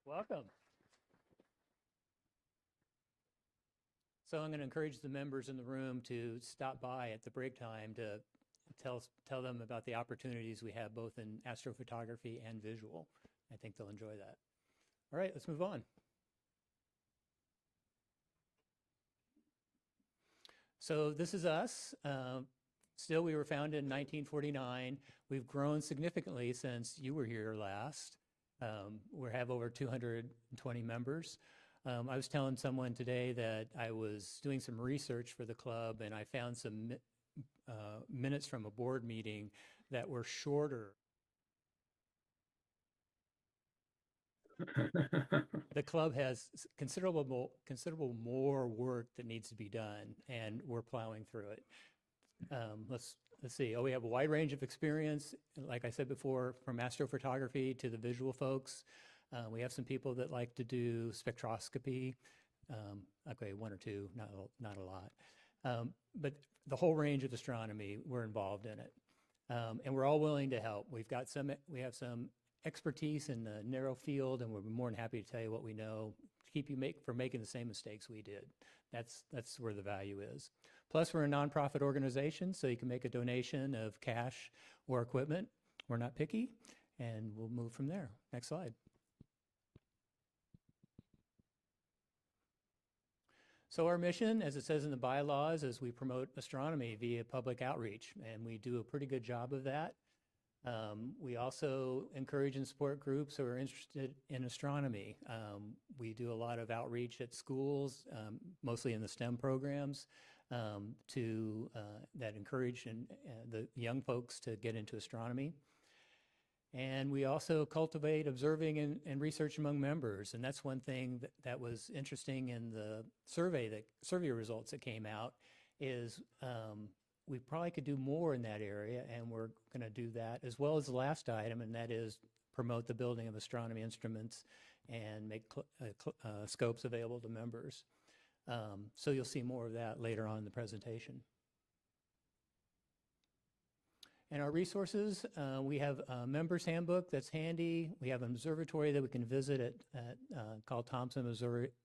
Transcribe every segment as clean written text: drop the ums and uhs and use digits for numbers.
Welcome. So I'm going to encourage the members in the room to stop by at the break time to tell them about the opportunities we have both in astrophotography and visual. I think they'll enjoy that. All right, let's move on. So this is us. Still, we were founded in 1949. We've grown significantly since you were here last. We have over 220 members. I was telling someone today that I was doing some research for the club, and I found some minutes from a board meeting that were shorter. The club has considerable more work that needs to be done, and we're plowing through it. Let's see. Oh, we have a wide range of experience, like I said before, from astrophotography to the visual folks. We have some people that like to do spectroscopy. Okay, one or two, not a lot. But the whole range of astronomy, we're involved in it. And we're all willing to help. We have some expertise in the narrow field, and we're more than happy to tell you what we know to keep you from making the same mistakes we did. That's where the value is. Plus, we're a nonprofit organization, so you can make a donation of cash or equipment. We're not picky, and we'll move from there. Next slide. So our mission, as it says in the bylaws, is we promote astronomy via public outreach, and we do a pretty good job of that. We also encourage and support groups who are interested in astronomy. We do a lot of outreach at schools, mostly in the STEM programs, that encourage the young folks to get into astronomy. And we also cultivate observing and research among members. And that's one thing that was interesting in the survey results that came out is we probably could do more in that area, and we're going to do that, as well as the last item, and that is promote the building of astronomy instruments and make scopes available to members. So you'll see more of that later on in the presentation. And our resources, we have a member's handbook that's handy. We have an observatory that we can visit called Thompson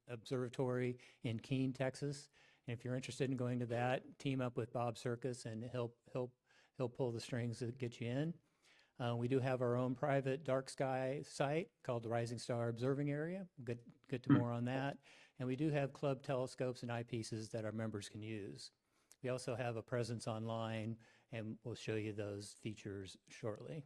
Observatory in Keene, Texas. And if you're interested in going to that, team up with Bob Circus, and he'll pull the strings that get you in. We do have our own private dark sky site called the Rising Star Observing Area. Get to more on that. And we do have club telescopes and eyepieces that our members can use. We also have a presence online, and we'll show you those features shortly.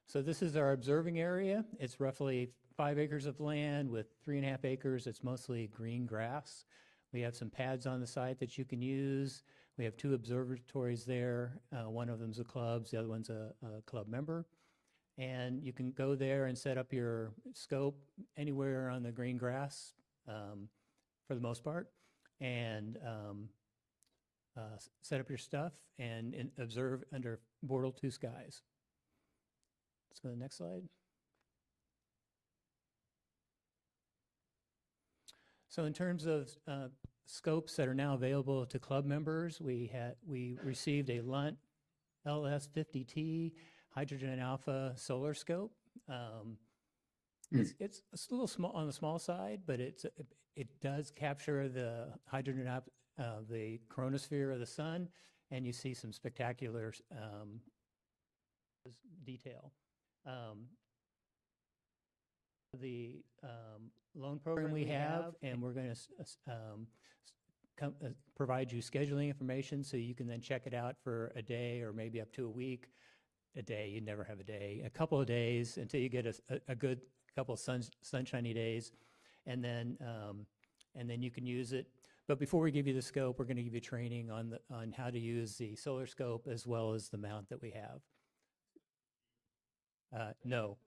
So this is our observing area. It's roughly 5 acres of land with 3.5 acres. It's mostly green grass. We have some pads on the site that you can use. We have 2 observatories there. One of them's a club's, the other one's a club member. And you can go there and set up your scope anywhere on the green grass for the most part, and set up your stuff and observe under Bortle 2 skies. Let's go to the next slide. So in terms of scopes that are now available to club members, we received a LUNT LS50T hydrogen alpha solar scope. It's a little small on the small side, but it does capture the hydrogen the chromosphere of the sun, and you see some spectacular detail. The loan program we have, and we're going to provide you scheduling information so you can then check it out for a day or maybe up to a week. A day, you never have a day. A couple of days until you get a good couple of sunshiny days, and then you can use it. But before we give you the scope, we're going to give you training on how to use the solar scope as well as the mount that we have. No,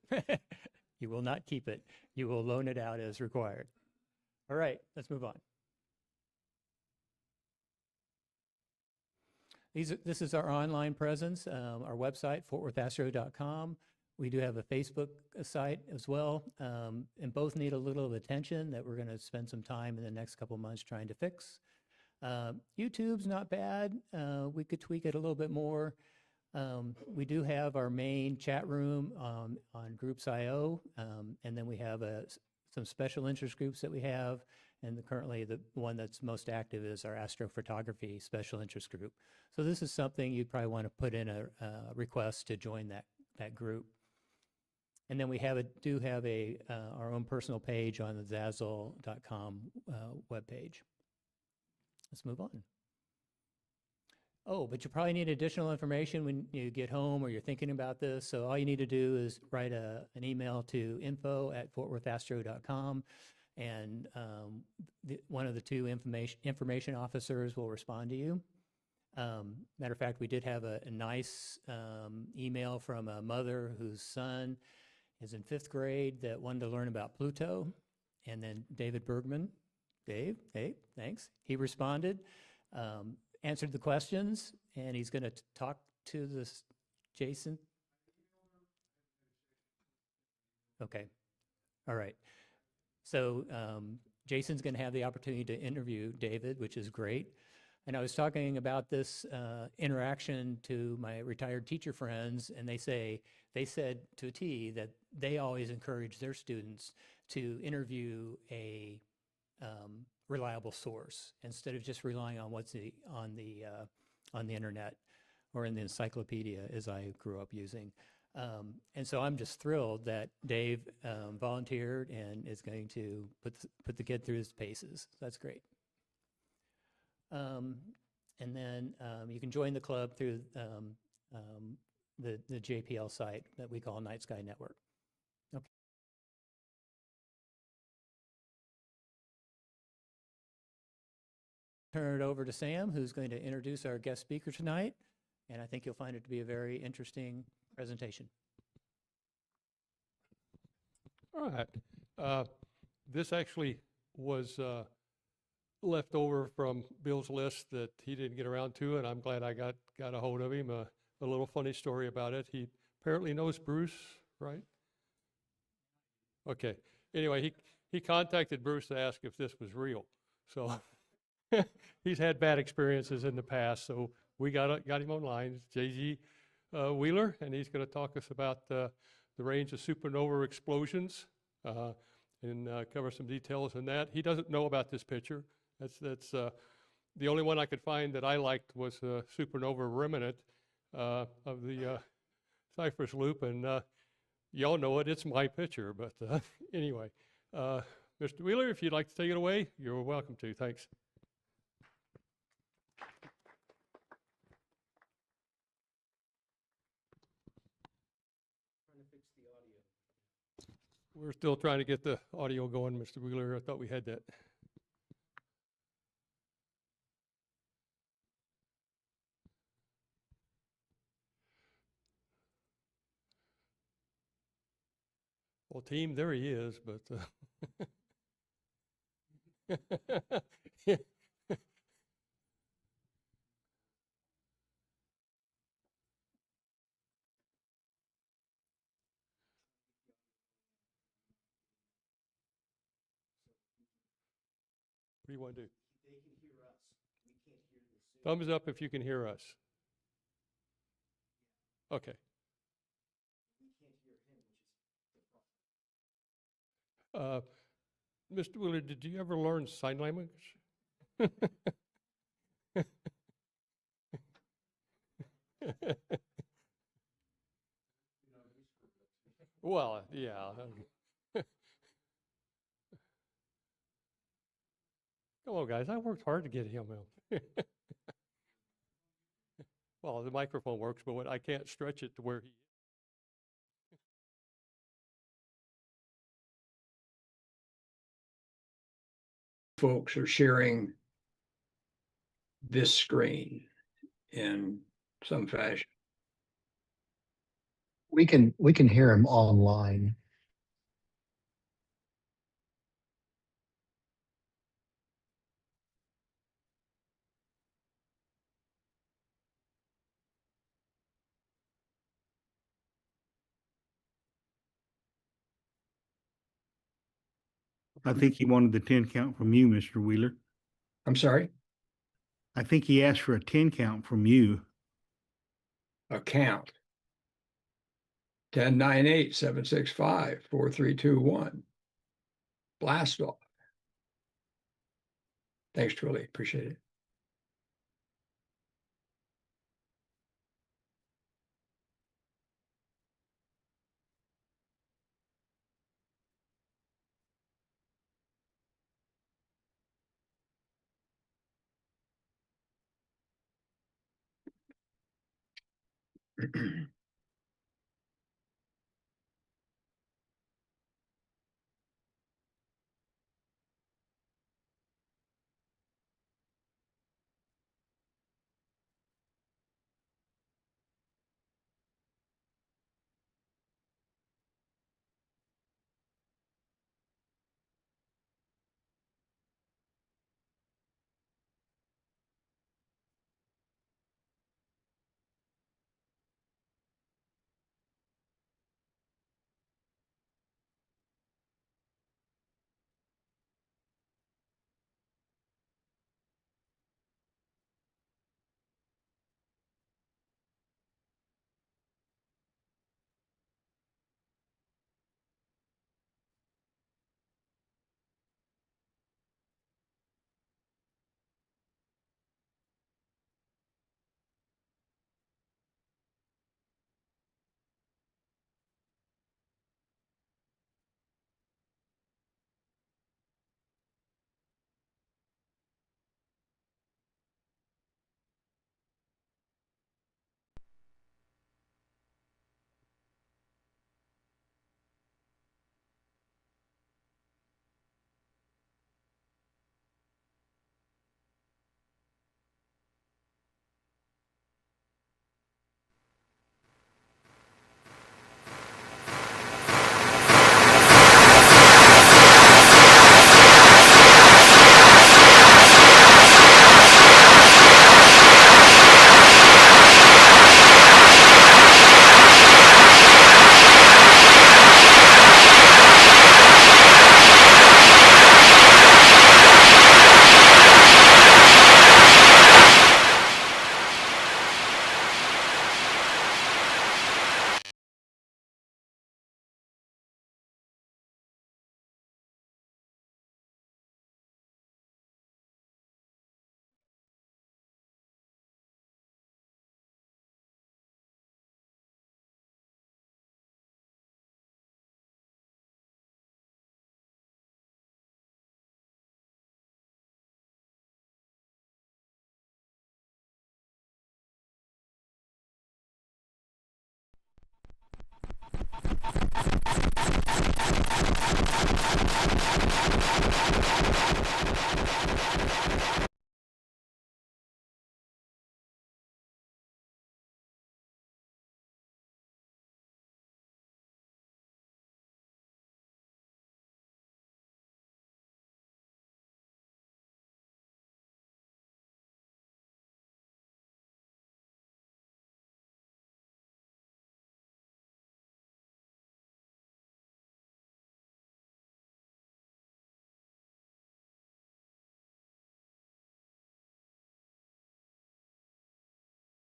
you will not keep it. You will loan it out as required. All right, let's move on. This is our online presence, our website, fortworthastro.com. We do have a Facebook site as well, and both need a little of attention that we're going to spend some time in the next couple months trying to fix. YouTube's not bad. We could tweak it a little bit more. We do have our main chat room on Groups.io, and then we have some special interest groups that we have, and currently the one that's most active is our astrophotography special interest group. So this is something you'd probably want to put in a request to join that group. And then we do have our own personal page on the Zazzle.com webpage. Let's move on. Oh, but you probably need additional information when you get home or you're thinking about this. So all you need to do is write an email to info@fortworthastro.com, and one of the two information officers will respond to you. Matter of fact, we did have a nice email from a mother whose son is in 5th grade that wanted to learn about Pluto. And then David Bergman, Dave, hey, thanks. He responded, answered the questions, and he's going to talk to this Jason. Okay. All right. So Jason's going to have the opportunity to interview David, which is great. And I was talking about this interaction to my retired teacher friends, and they said to a T that they always encourage their students to interview a reliable source instead of just relying on what's on the internet or in the encyclopedia, as I grew up using. And so I'm just thrilled that Dave volunteered and is going to put the kid through his paces. So that's great. And then you can join the club through the JPL site that we call Night Sky Network. Okay. Turn it over to Sam, who's going to introduce our guest speaker tonight, and I think you'll find it to be a very interesting presentation. All right. This actually was left over from Bill's list that he didn't get around to, and I'm glad I got a hold of him. A little funny story about it. He apparently knows Bruce, right? Okay. Anyway, he contacted Bruce to ask if this was real. So he's had bad experiences in the past, so we got him online. It's J.G. Wheeler, and he's going to talk us about the range of supernova explosions and cover some details on that. He doesn't know about this picture. That's the only one I could find that I liked was a supernova remnant of the Cypress Loop, and y'all know it. It's my picture, but anyway, Mr. Wheeler, if you'd like to take it away, you're welcome to. Thanks. We're still trying to get the audio going, Mr. Wheeler. I thought we had that. Well, team, there he is, but what do you want to do? They can hear us. We can't hear the Thumbs up if you can hear us. Okay. We can't hear him, which is the problem. Mr. Wheeler, did you ever learn sign language? Well, yeah. Come on, guys. I worked hard to get him out. Well, the microphone works, but I can't stretch it to where he is. Folks are sharing this screen in some fashion. We can hear him online. I think he wanted the 10 count from you, Mr. Wheeler. I'm sorry. I think he asked for a 10 count from you. account. 1098-765-4321. Blast off. Thanks, Twilly. Appreciate it.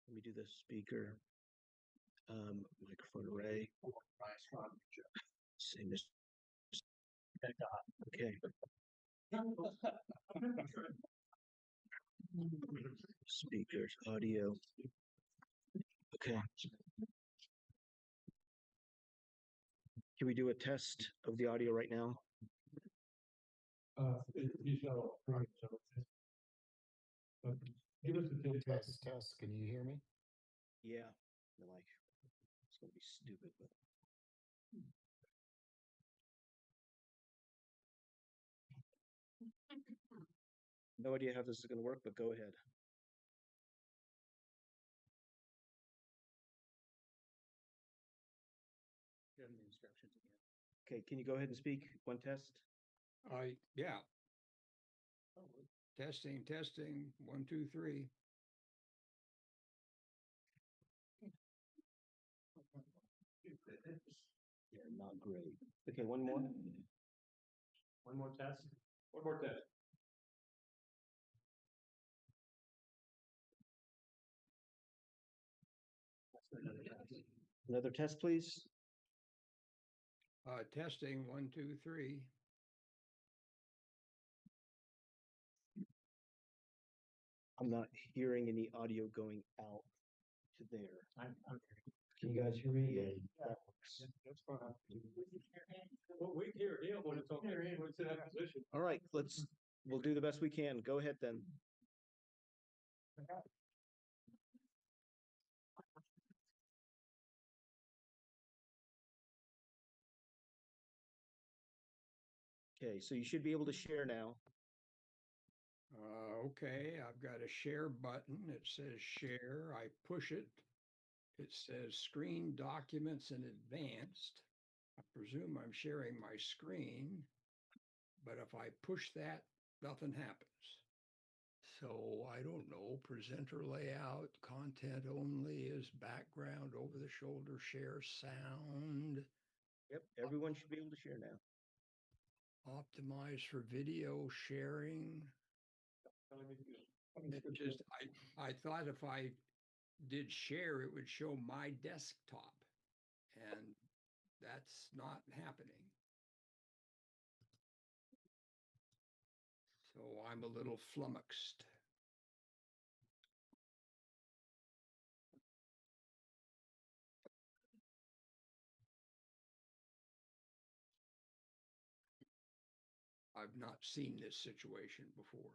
Let me do the speaker microphone array. Same as okay. Speakers, audio. Okay. Can we do a test of the audio right now? Test, test. Can you hear me? Yeah. Like it's gonna be stupid, but no idea how this is gonna work, but go ahead. Okay, can you go ahead and speak? One test. Yeah. Testing, 1, 2, 3. Yeah, not great. Okay, one more. One more test. One more test. Another test, please. Testing, 1, 2, 3. I'm not hearing any audio going out to there. Can you guys hear me? Yeah, that works. Well, we can hear him when it's okay, when it's in that position. All right, we'll do the best we can. Go ahead then. Okay, so you should be able to share now. Okay, I've got a share button. It says share. I push it. It says screen documents in advanced. I presume I'm sharing my screen, but if I push that, nothing happens. So I don't know, presenter layout, content only is background, over the shoulder share sound, Yep, everyone should be able to share now. optimized for video sharing. It just, I thought if I did share, it would show my desktop, and that's not happening. So I'm a little flummoxed. I've not seen this situation before.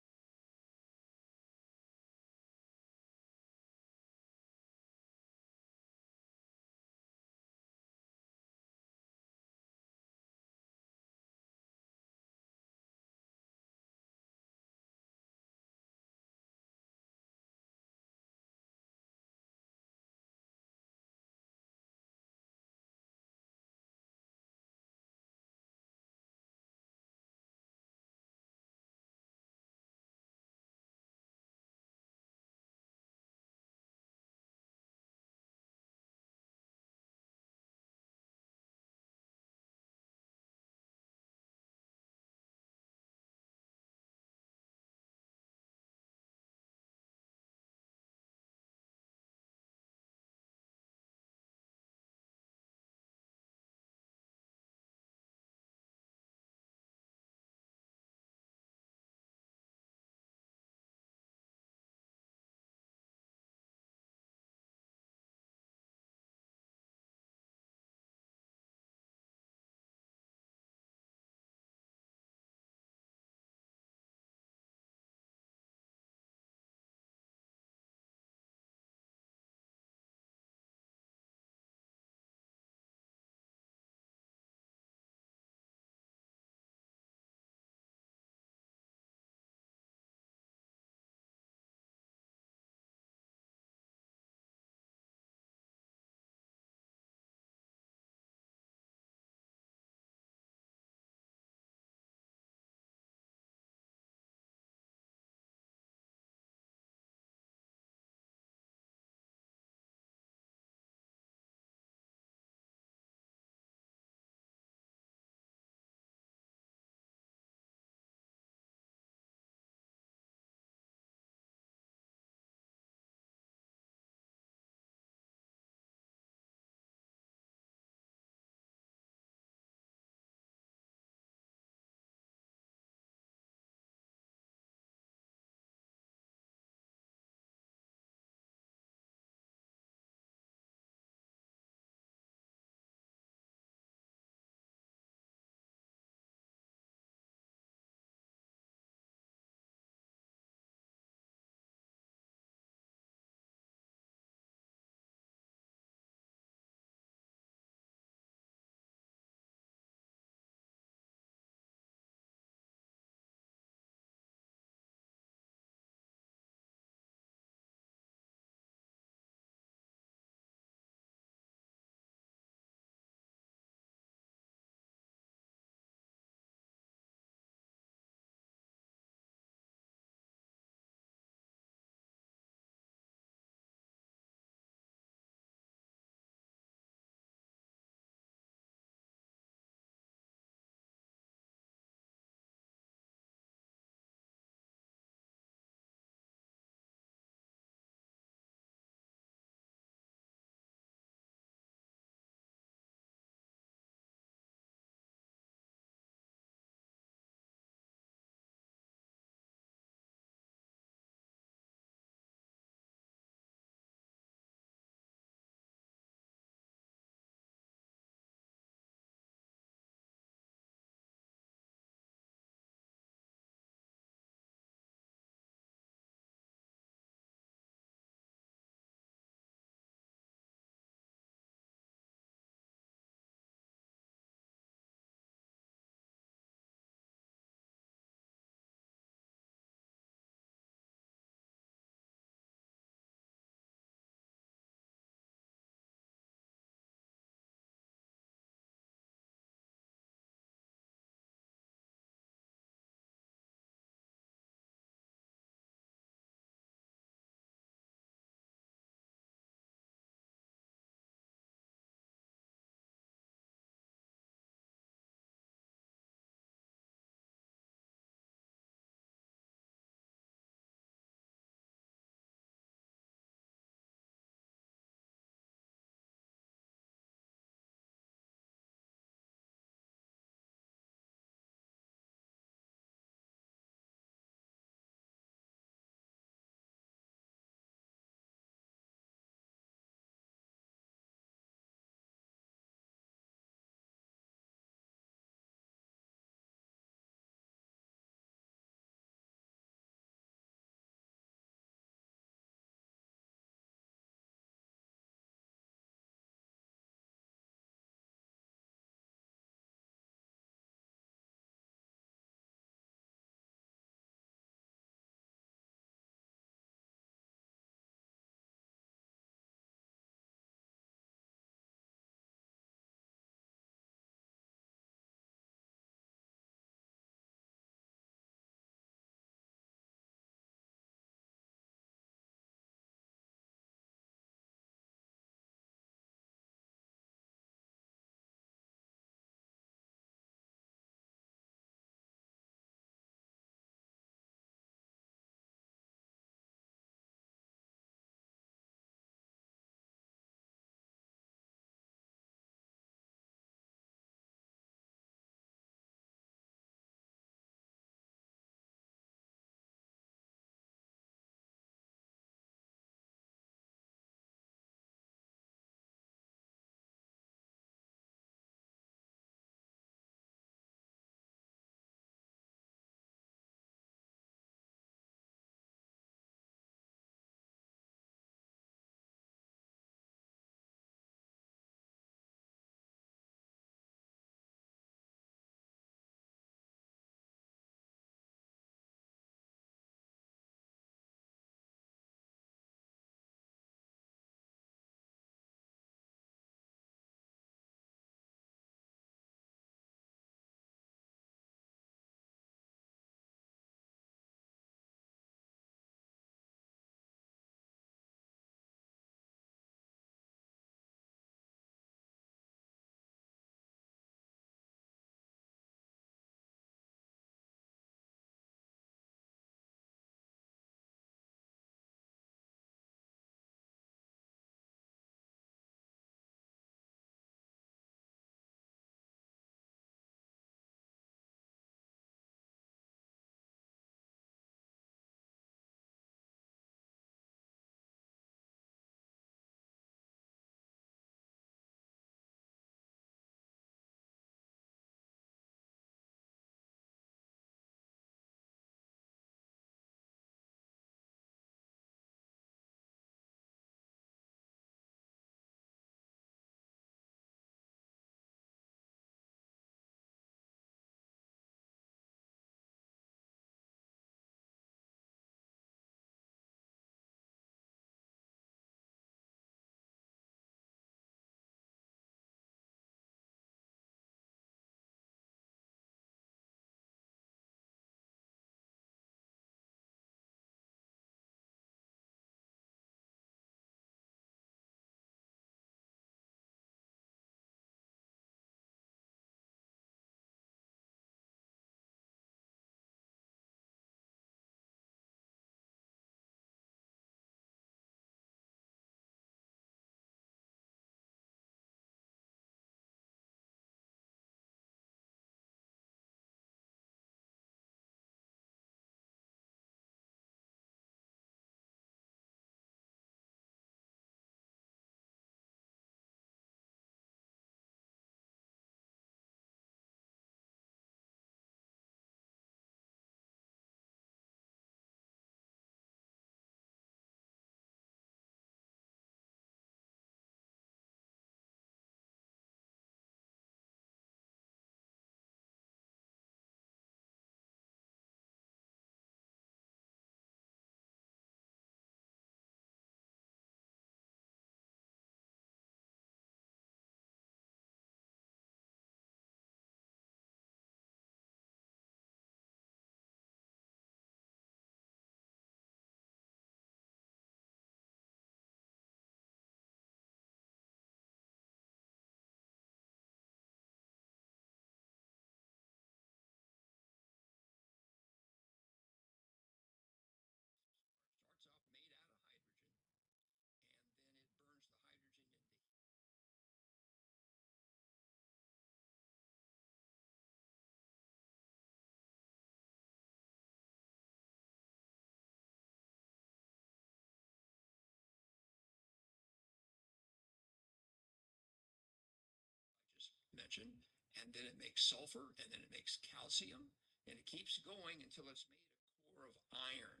hydrogen, and then it makes sulfur, and then it makes calcium, and it keeps going until it's made a core of iron,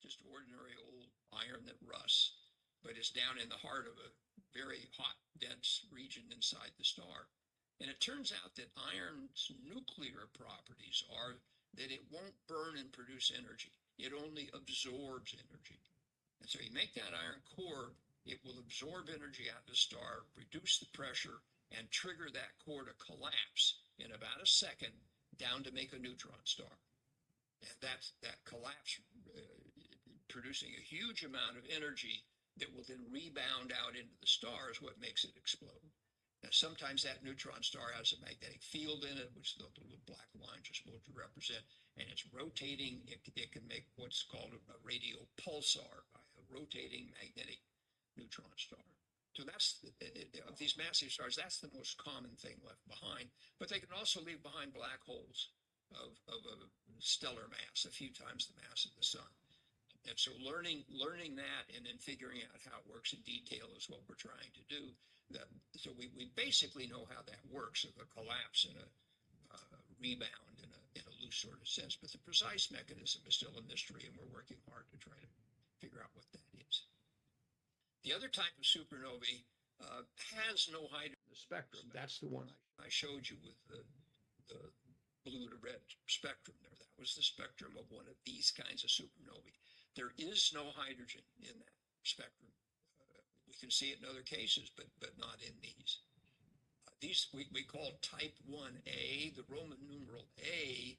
just ordinary old iron that rusts, but it's down in the heart of a very hot, dense region inside the star. And it turns out that iron's nuclear properties are that it won't burn and produce energy. It only absorbs energy. And so you make that iron core, it will absorb energy out of the star, reduce the pressure, and trigger that core to collapse in about a second down to make a neutron star. And that's that collapse producing a huge amount of energy that will then rebound out into the star is what makes it explode. Now, sometimes that neutron star has a magnetic field in it, which the little black lines are supposed to represent, and it's rotating. It can make what's called a radio pulsar by a rotating magnetic neutron star. So that's, of these massive stars, that's the most common thing left behind. But they can also leave behind black holes of a stellar mass, a few times the mass of the sun. And so learning that and then figuring out how it works in detail is what we're trying to do. So we basically know how that works, of a collapse and a rebound in a loose sort of sense. But the precise mechanism is still a mystery, and we're working hard to try to figure out what that is. The other type of supernovae has no hydrogen in the spectrum. That's the one I showed you with the blue to red spectrum there. That was the spectrum of one of these kinds of supernovae. There is no hydrogen in that spectrum. We can see it in other cases, but not in these. These we call type 1A. The Roman numeral A,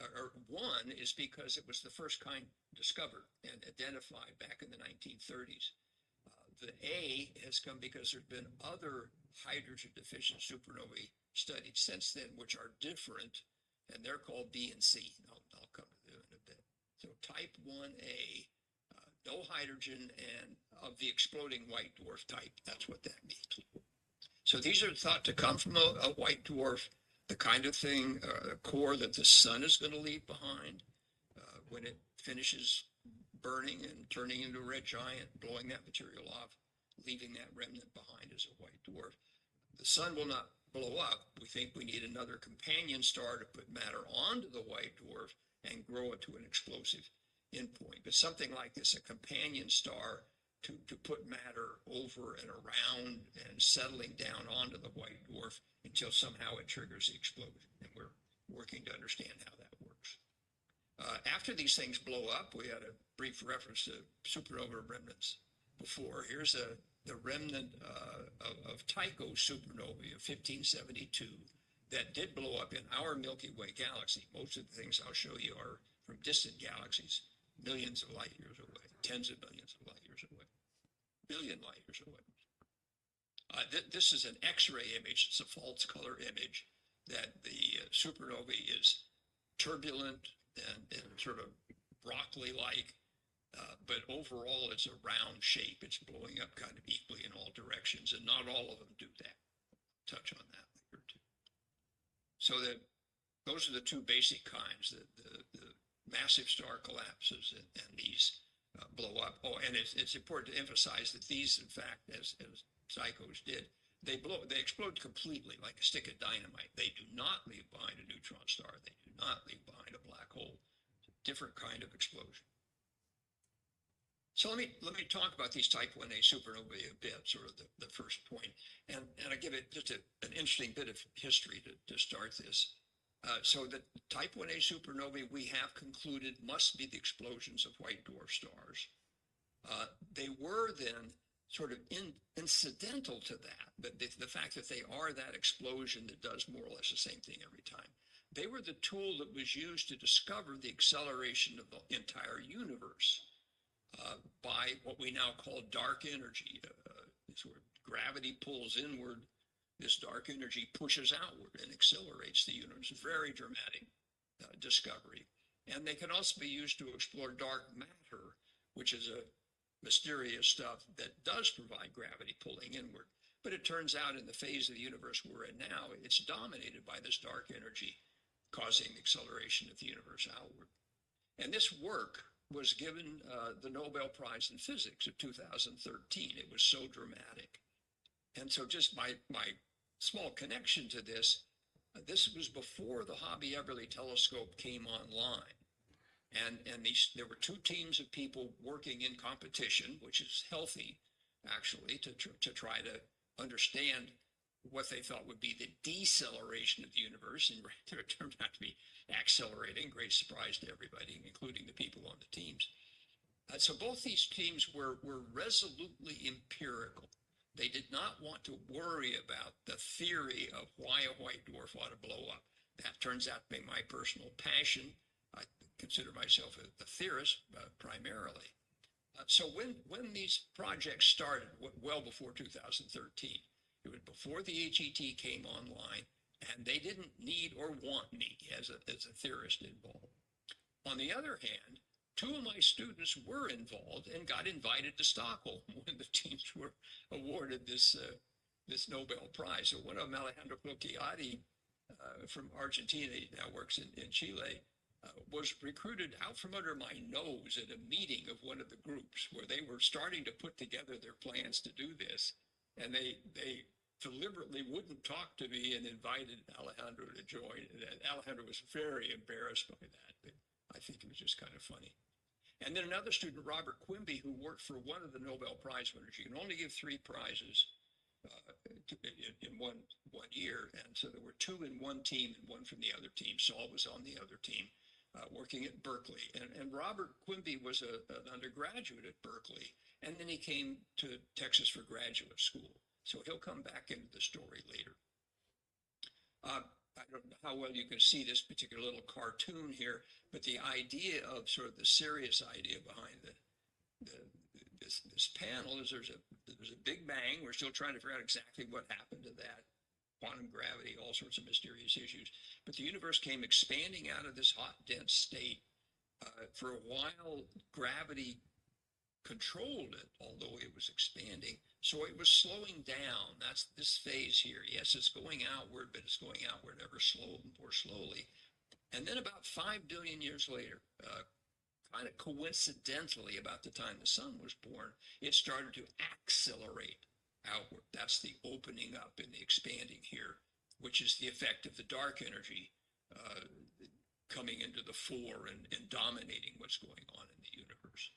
or 1, is because it was the first kind discovered and identified back in the 1930s. The A has come because there's been other hydrogen deficient supernovae studied since then, which are different, and they're called B and C. I'll come to them in a bit. So type 1A, no hydrogen, and of the exploding white dwarf type. That's what that means. So these are thought to come from a white dwarf, the kind of thing, a core that the sun is going to leave behind when it finishes burning and turning into a red giant, blowing that material off, leaving that remnant behind as a white dwarf. The sun will not blow up. We think we need another companion star to put matter onto the white dwarf and grow it to an explosive endpoint. But something like this, a companion star to put matter over and around and settling down onto the white dwarf until somehow it triggers the explosion. And we're working to understand how that works. After these things blow up, we had a brief reference to supernova remnants before. Here's the remnant of Tycho supernovae of 1572 that did blow up in our Milky Way galaxy. Most of the things I'll show you are from distant galaxies, millions of light years away, tens of millions of light years away, billion light years away. This is an X-ray image. It's a false color image that the supernovae is turbulent and sort of broccoli-like, but overall it's a round shape. It's blowing up kind of equally in all directions, and not all of them do that. I'll touch on that later too. So those are the two basic kinds, the massive star collapses and these blow up. Oh, and it's important to emphasize that these, in fact, as Psychos did, they explode completely like a stick of dynamite. They do not leave behind a neutron star. They do not leave behind a black hole. It's a different kind of explosion. So let me talk about these type 1A supernovae a bit, sort of the first point. And I give it just an interesting bit of history to start this. So the type 1A supernovae we have concluded must be the explosions of white dwarf stars. They were then sort of incidental to that, but the fact that they are that explosion that does more or less the same thing every time. They were the tool that was used to discover the acceleration of the entire universe by what we now call dark energy. Sort of gravity pulls inward, this dark energy pushes outward and accelerates the universe. Very dramatic discovery. And they can also be used to explore dark matter, which is a mysterious stuff that does provide gravity pulling inward. But it turns out in the phase of the universe we're in now, it's dominated by this dark energy causing the acceleration of the universe outward. And this work was given the Nobel Prize in Physics of 2013. It was so dramatic. And so just my small connection to this. This was before the Hobby Everly telescope came online. And there were two teams of people working in competition, which is healthy, actually, to try to understand what they thought would be the deceleration of the universe, and it turned out to be accelerating. Great surprise to everybody, including the people on the teams. So both these teams were resolutely empirical. They did not want to worry about the theory of why a white dwarf ought to blow up. That turns out to be my personal passion. I consider myself a theorist primarily. So when these projects started, well before 2013, it was before the HET came online, and they didn't need or want me as a theorist involved. On the other hand, two of my students were involved and got invited to Stockholm when the teams were awarded this Nobel Prize. So one of them, Alejandro Flocchiati from Argentina, he now works in Chile, was recruited out from under my nose at a meeting of one of the groups where they were starting to put together their plans to do this. And they deliberately wouldn't talk to me and invited Alejandro to join. And Alejandro was very embarrassed by that, but I think it was just kind of funny. And then another student, Robert Quimby, who worked for one of the Nobel Prize winners. You can only give 3 prizes in one year. And so there were 2 in one team and 1 from the other team. Saul was on the other team working at Berkeley. And Robert Quimby was an undergraduate at Berkeley. And then he came to Texas for graduate school. So he'll come back into the story later. I don't know how well you can see this particular little cartoon here, but the idea of sort of the serious idea behind this panel is there's a big bang. We're still trying to figure out exactly what happened to that. Quantum gravity, all sorts of mysterious issues. But the universe came expanding out of this hot, dense state. For a while, gravity controlled it, although it was expanding. So it was slowing down. That's this phase here. Yes, it's going outward, but it's going outward ever more slowly. And then about 5 billion years later, kind of coincidentally about the time the sun was born, it started to accelerate outward. That's the opening up and the expanding here, which is the effect of the dark energy coming into the fore and dominating what's going on in the universe.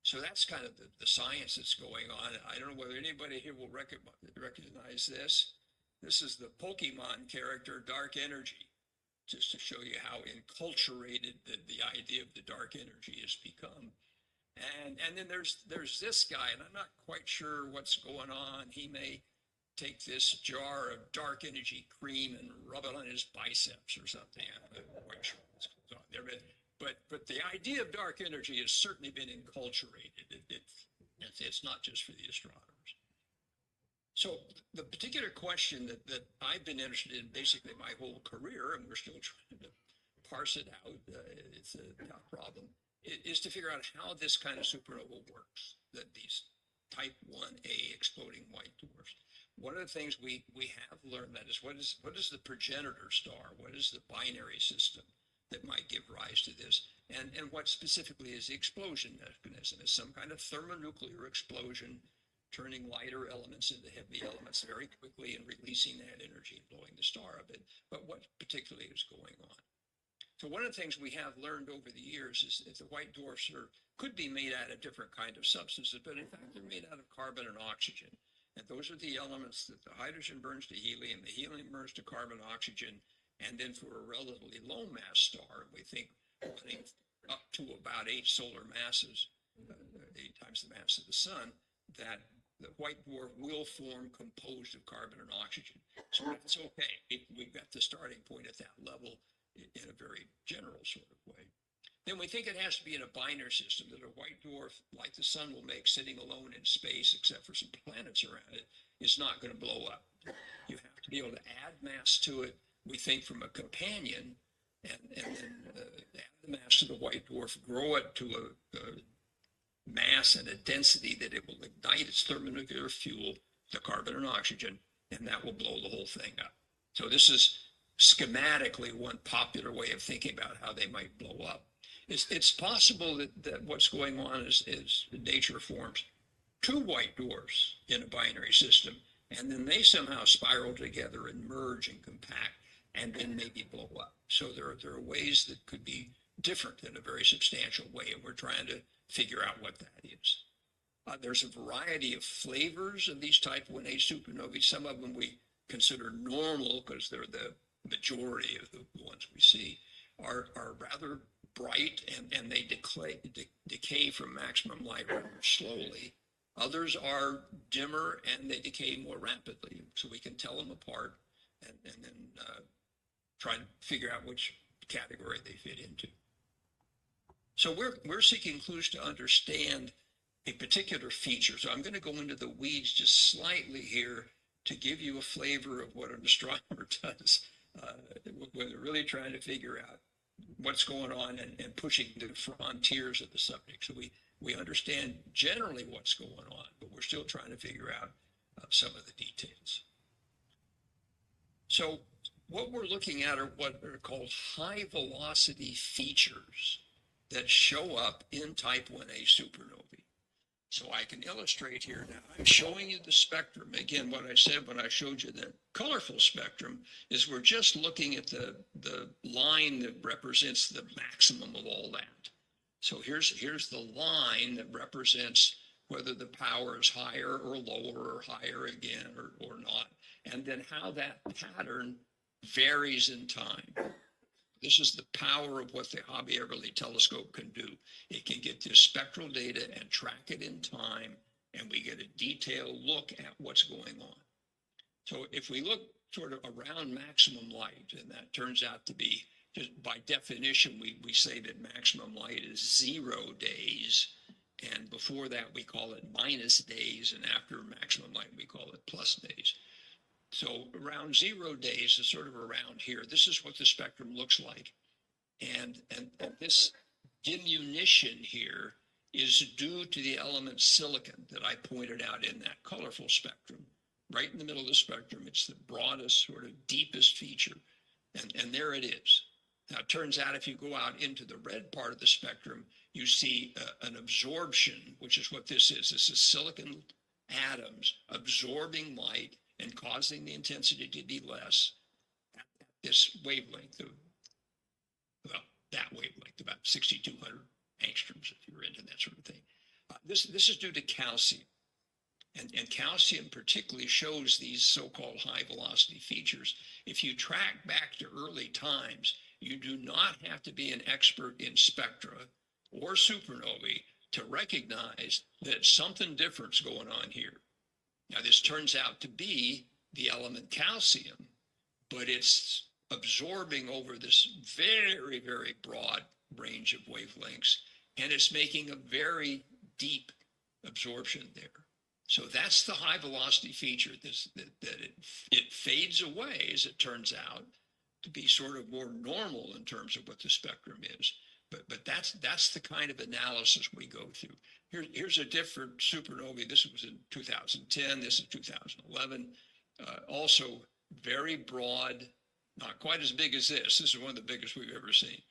So that's kind of the science that's going on. I don't know whether anybody here will recognize this. This is the Pokemon character, Dark Energy, just to show you how enculturated the idea of the dark energy has become. And then there's this guy, and I'm not quite sure what's going on. He may take this jar of dark energy cream and rub it on his biceps or something. I'm not quite sure what's going on there, but the idea of dark energy has certainly been enculturated. It's not just for the astronomers. So the particular question that I've been interested in basically my whole career, and we're still trying to parse it out, it's a tough problem, is to figure out how this kind of supernova works, that these type 1A exploding white dwarfs. One of the things we have learned that is what is the progenitor star? What is the binary system that might give rise to this? And what specifically is the explosion mechanism? Is some kind of thermonuclear explosion turning lighter elements into heavy elements very quickly and releasing that energy and blowing the star a bit? But what particularly is going on? So one of the things we have learned over the years is that the white dwarfs could be made out of different kind of substances, but in fact, they're made out of carbon and oxygen. And those are the elements that the hydrogen burns to helium, the helium burns to carbon, oxygen, and then for a relatively low mass star, we think running up to about 8 solar masses, 8 times the mass of the sun, that the white dwarf will form composed of carbon and oxygen. So that's okay. We've got the starting point at that level in a very general sort of way. Then we think it has to be in a binary system, that a white dwarf, like the sun will make sitting alone in space, except for some planets around it, is not going to blow up. You have to be able to add mass to it, we think, from a companion, and then add the mass to the white dwarf, grow it to a mass and a density that it will ignite its thermonuclear fuel, the carbon and oxygen, and that will blow the whole thing up. So this is schematically one popular way of thinking about how they might blow up. It's possible that what's going on is nature forms 2 white dwarfs in a binary system, and then they somehow spiral together and merge and compact and then maybe blow up. So there are ways that could be different in a very substantial way, and we're trying to figure out what that is. There's a variety of flavors of these type 1A supernovae. Some of them we consider normal because they're the majority of the ones we see, are rather bright, and they decay from maximum light rather slowly. Others are dimmer and they decay more rapidly. So we can tell them apart and then try and figure out which category they fit into. So we're seeking clues to understand a particular feature. So I'm going to go into the weeds just slightly here to give you a flavor of what an astronomer does when they're really trying to figure out what's going on and pushing the frontiers of the subject. So we understand generally what's going on, but we're still trying to figure out some of the details. So what we're looking at are what are called high velocity features that show up in type 1A supernovae. So I can illustrate here now. I'm showing you the spectrum. Again, what I said when I showed you the colorful spectrum is we're just looking at the line that represents the maximum of all that. So here's the line that represents whether the power is higher or lower or higher again or not, and then how that pattern varies in time. This is the power of what the Hobby Everly telescope can do. It can get this spectral data and track it in time, and we get a detailed look at what's going on. So if we look sort of around maximum light, and that turns out to be, just by definition, we say that maximum light is 0 days, and before that we call it minus days, and after maximum light we call it plus days. So around 0 days is sort of around here. This is what the spectrum looks like. And this diminution here is due to the element silicon that I pointed out in that colorful spectrum. Right in the middle of the spectrum, it's the broadest, sort of deepest feature. And there it is. Now, it turns out if you go out into the red part of the spectrum, you see an absorption, which is what this is. This is silicon atoms absorbing light and causing the intensity to be less at this wavelength of, well, that wavelength, about 6,200 angstroms, if you're into that sort of thing. This is due to calcium. And calcium particularly shows these so-called high velocity features. If you track back to early times, you do not have to be an expert in spectra or supernovae to recognize that something different's going on here. Now, this turns out to be the element calcium, but it's absorbing over this very, very broad range of wavelengths, and it's making a very deep absorption there. So that's the high velocity feature, that it fades away, as it turns out, to be sort of more normal in terms of what the spectrum is. But that's the kind of analysis we go through. Here's a different supernovae. This was in 2010. This is 2011. Also very broad, not quite as big as this. This is one of the biggest we've ever seen.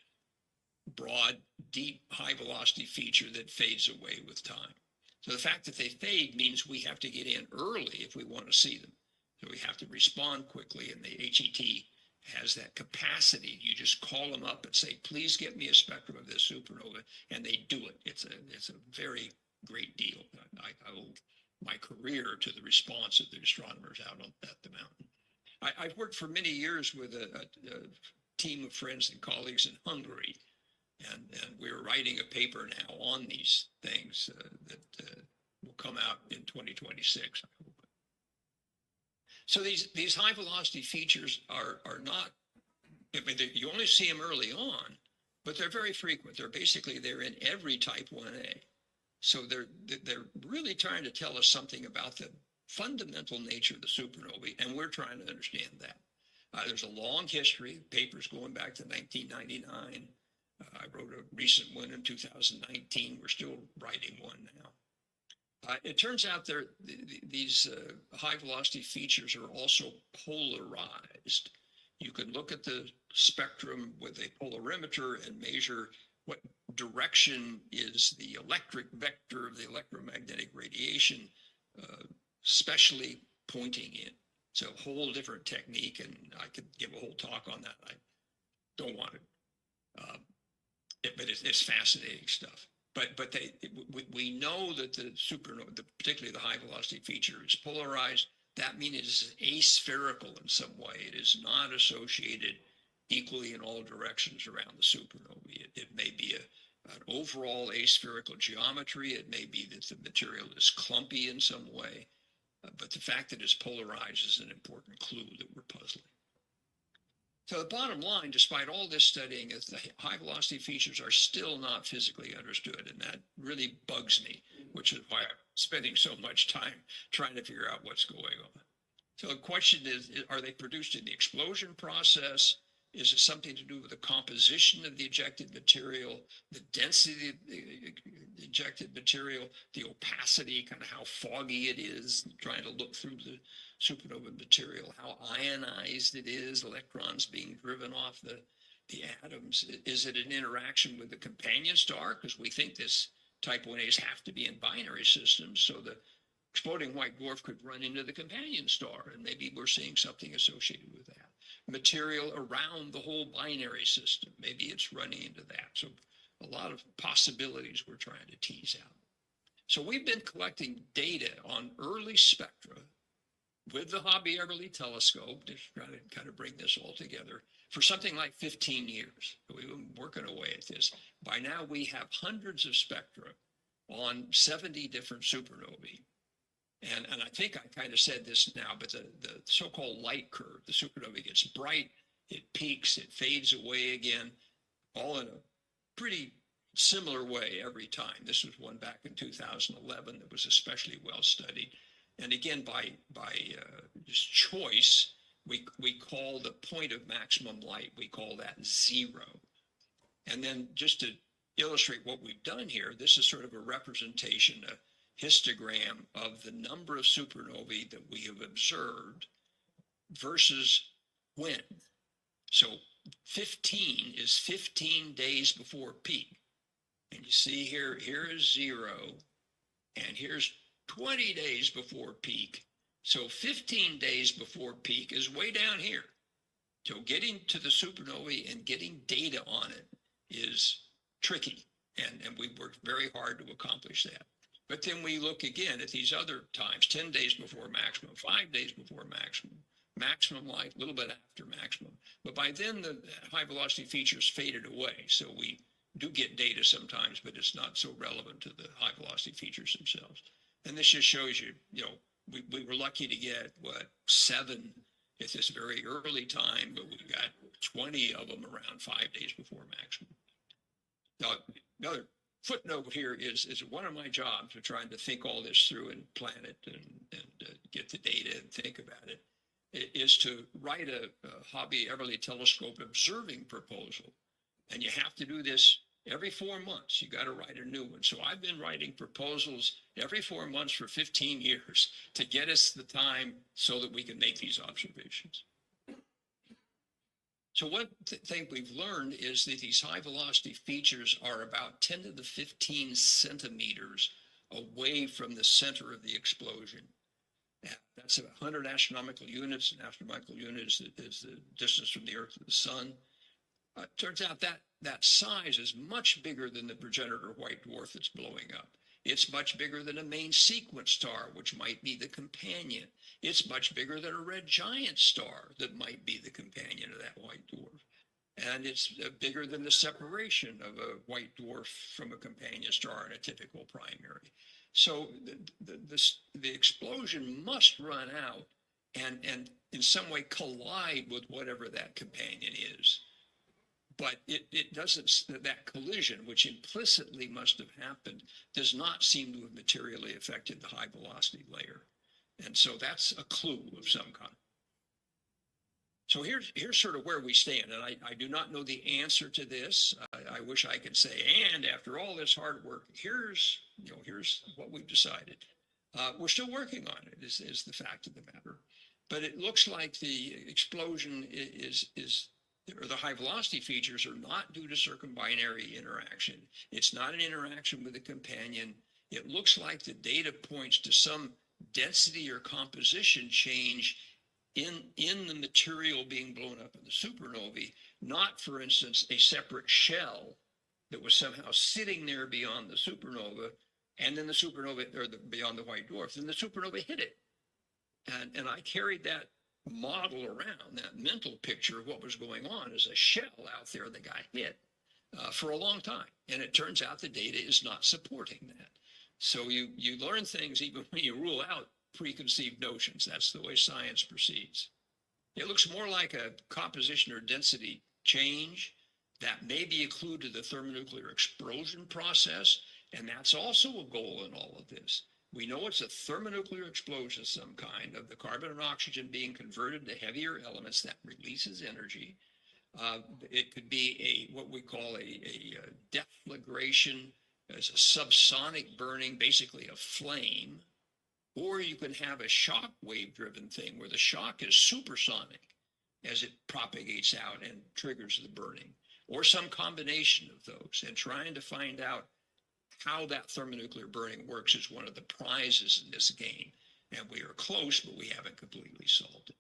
Broad, deep, high velocity feature that fades away with time. So the fact that they fade means we have to get in early if we want to see them. So we have to respond quickly, and the HET has that capacity. You just call them up and say, please get me a spectrum of this supernova, and they do it. It's a very great deal. I owe my career to the response of the astronomers out at the mountain. I've worked for many years with a team of friends and colleagues in Hungary, and we're writing a paper now on these things that will come out in 2026, I hope. So these high velocity features are not, I mean, you only see them early on, but they're very frequent. They're in every type 1A. So they're really trying to tell us something about the fundamental nature of the supernovae, and we're trying to understand that. There's a long history, papers going back to 1999. I wrote a recent one in 2019. We're still writing one now. It turns out these high velocity features are also polarized. You can look at the spectrum with a polarimeter and measure what direction is the electric vector of the electromagnetic radiation, especially pointing in. It's a whole different technique, and I could give a whole talk on that. I don't want to, but it's fascinating stuff. But we know that the supernova, particularly the high velocity feature, is polarized. That means it is aspherical in some way. It is not associated equally in all directions around the supernovae. It may be an overall aspherical geometry. It may be that the material is clumpy in some way. But the fact that it's polarized is an important clue that we're puzzling. So the bottom line, despite all this studying, is the high velocity features are still not physically understood. And that really bugs me, which is why I'm spending so much time trying to figure out what's going on. So the question is, are they produced in the explosion process? Is it something to do with the composition of the ejected material, the density of the ejected material, the opacity, kind of how foggy it is, trying to look through the supernova material, how ionized it is, electrons being driven off the atoms? Is it an interaction with the companion star? Because we think this type 1As have to be in binary systems, so the exploding white dwarf could run into the companion star, and maybe we're seeing something associated with that. Material around the whole binary system, maybe it's running into that. So a lot of possibilities we're trying to tease out. So we've been collecting data on early spectra with the Hobby Everly telescope, just trying to kind of bring this all together, for something like 15 years. We've been working away at this. By now we have hundreds of spectra on 70 different supernovae. And I think I kind of said this now, but the so-called light curve, the supernova gets bright, it peaks, it fades away again, all in a pretty similar way every time. This was one back in 2011 that was especially well studied. And again, by just choice, we call the point of maximum light, we call that 0. And then just to illustrate what we've done here, this is sort of a representation, a histogram of the number of supernovae that we have observed versus when. So 15 is 15 days before peak. And you see here is 0, and here's 20 days before peak. So 15 days before peak is way down here. So getting to the supernovae and getting data on it is tricky. And we worked very hard to accomplish that. But then we look again at these other times, 10 days before maximum, 5 days before maximum, maximum light, a little bit after maximum. But by then the high velocity features faded away. So we do get data sometimes, but it's not so relevant to the high velocity features themselves. And this just shows you, we were lucky to get, 7 at this very early time, but we got 20 of them around 5 days before maximum. Now, another footnote here is one of my jobs of trying to think all this through and plan it and get the data and think about it, is to write a Hobby Everly telescope observing proposal. And you have to do this every 4 months. You got to write a new one. So I've been writing proposals every 4 months for 15 years to get us the time so that we can make these observations. So one thing we've learned is that these high velocity features are about 10 to the 15 centimeters away from the center of the explosion. And that's 100 astronomical units. An astronomical unit is the distance from the Earth to the sun. Turns out that size is much bigger than the progenitor white dwarf that's blowing up. It's much bigger than a main sequence star, which might be the companion. It's much bigger than a red giant star that might be the companion of that white dwarf. And it's bigger than the separation of a white dwarf from a companion star in a typical primary. So the explosion must run out and in some way collide with whatever that companion is. But it doesn't, that collision, which implicitly must have happened, does not seem to have materially affected the high velocity layer. And so that's a clue of some kind. So here's sort of where we stand. And I do not know the answer to this. I wish I could say, and after all this hard work, here's what we've decided. We're still working on it, is the fact of the matter. But it looks like the explosion or the high velocity features are not due to circumbinary interaction. It's not an interaction with a companion. It looks like the data points to some density or composition change in the material being blown up in the supernovae, not, for instance, a separate shell that was somehow sitting there beyond the supernova, and then the supernova, or beyond the white dwarf, then the supernova hit it. And I carried that model around, that mental picture of what was going on as a shell out there that got hit for a long time. And it turns out the data is not supporting that. So you learn things even when you rule out preconceived notions. That's the way science proceeds. It looks more like a composition or density change that may be included to the thermonuclear explosion process, and that's also a goal in all of this. We know it's a thermonuclear explosion of some kind of the carbon and oxygen being converted to heavier elements that releases energy. It could be what we call a deflagration, as a subsonic burning, basically a flame. Or you can have a shock wave driven thing where the shock is supersonic as it propagates out and triggers the burning, or some combination of those. And trying to find out how that thermonuclear burning works is one of the prizes in this game. And we are close, but we haven't completely solved it.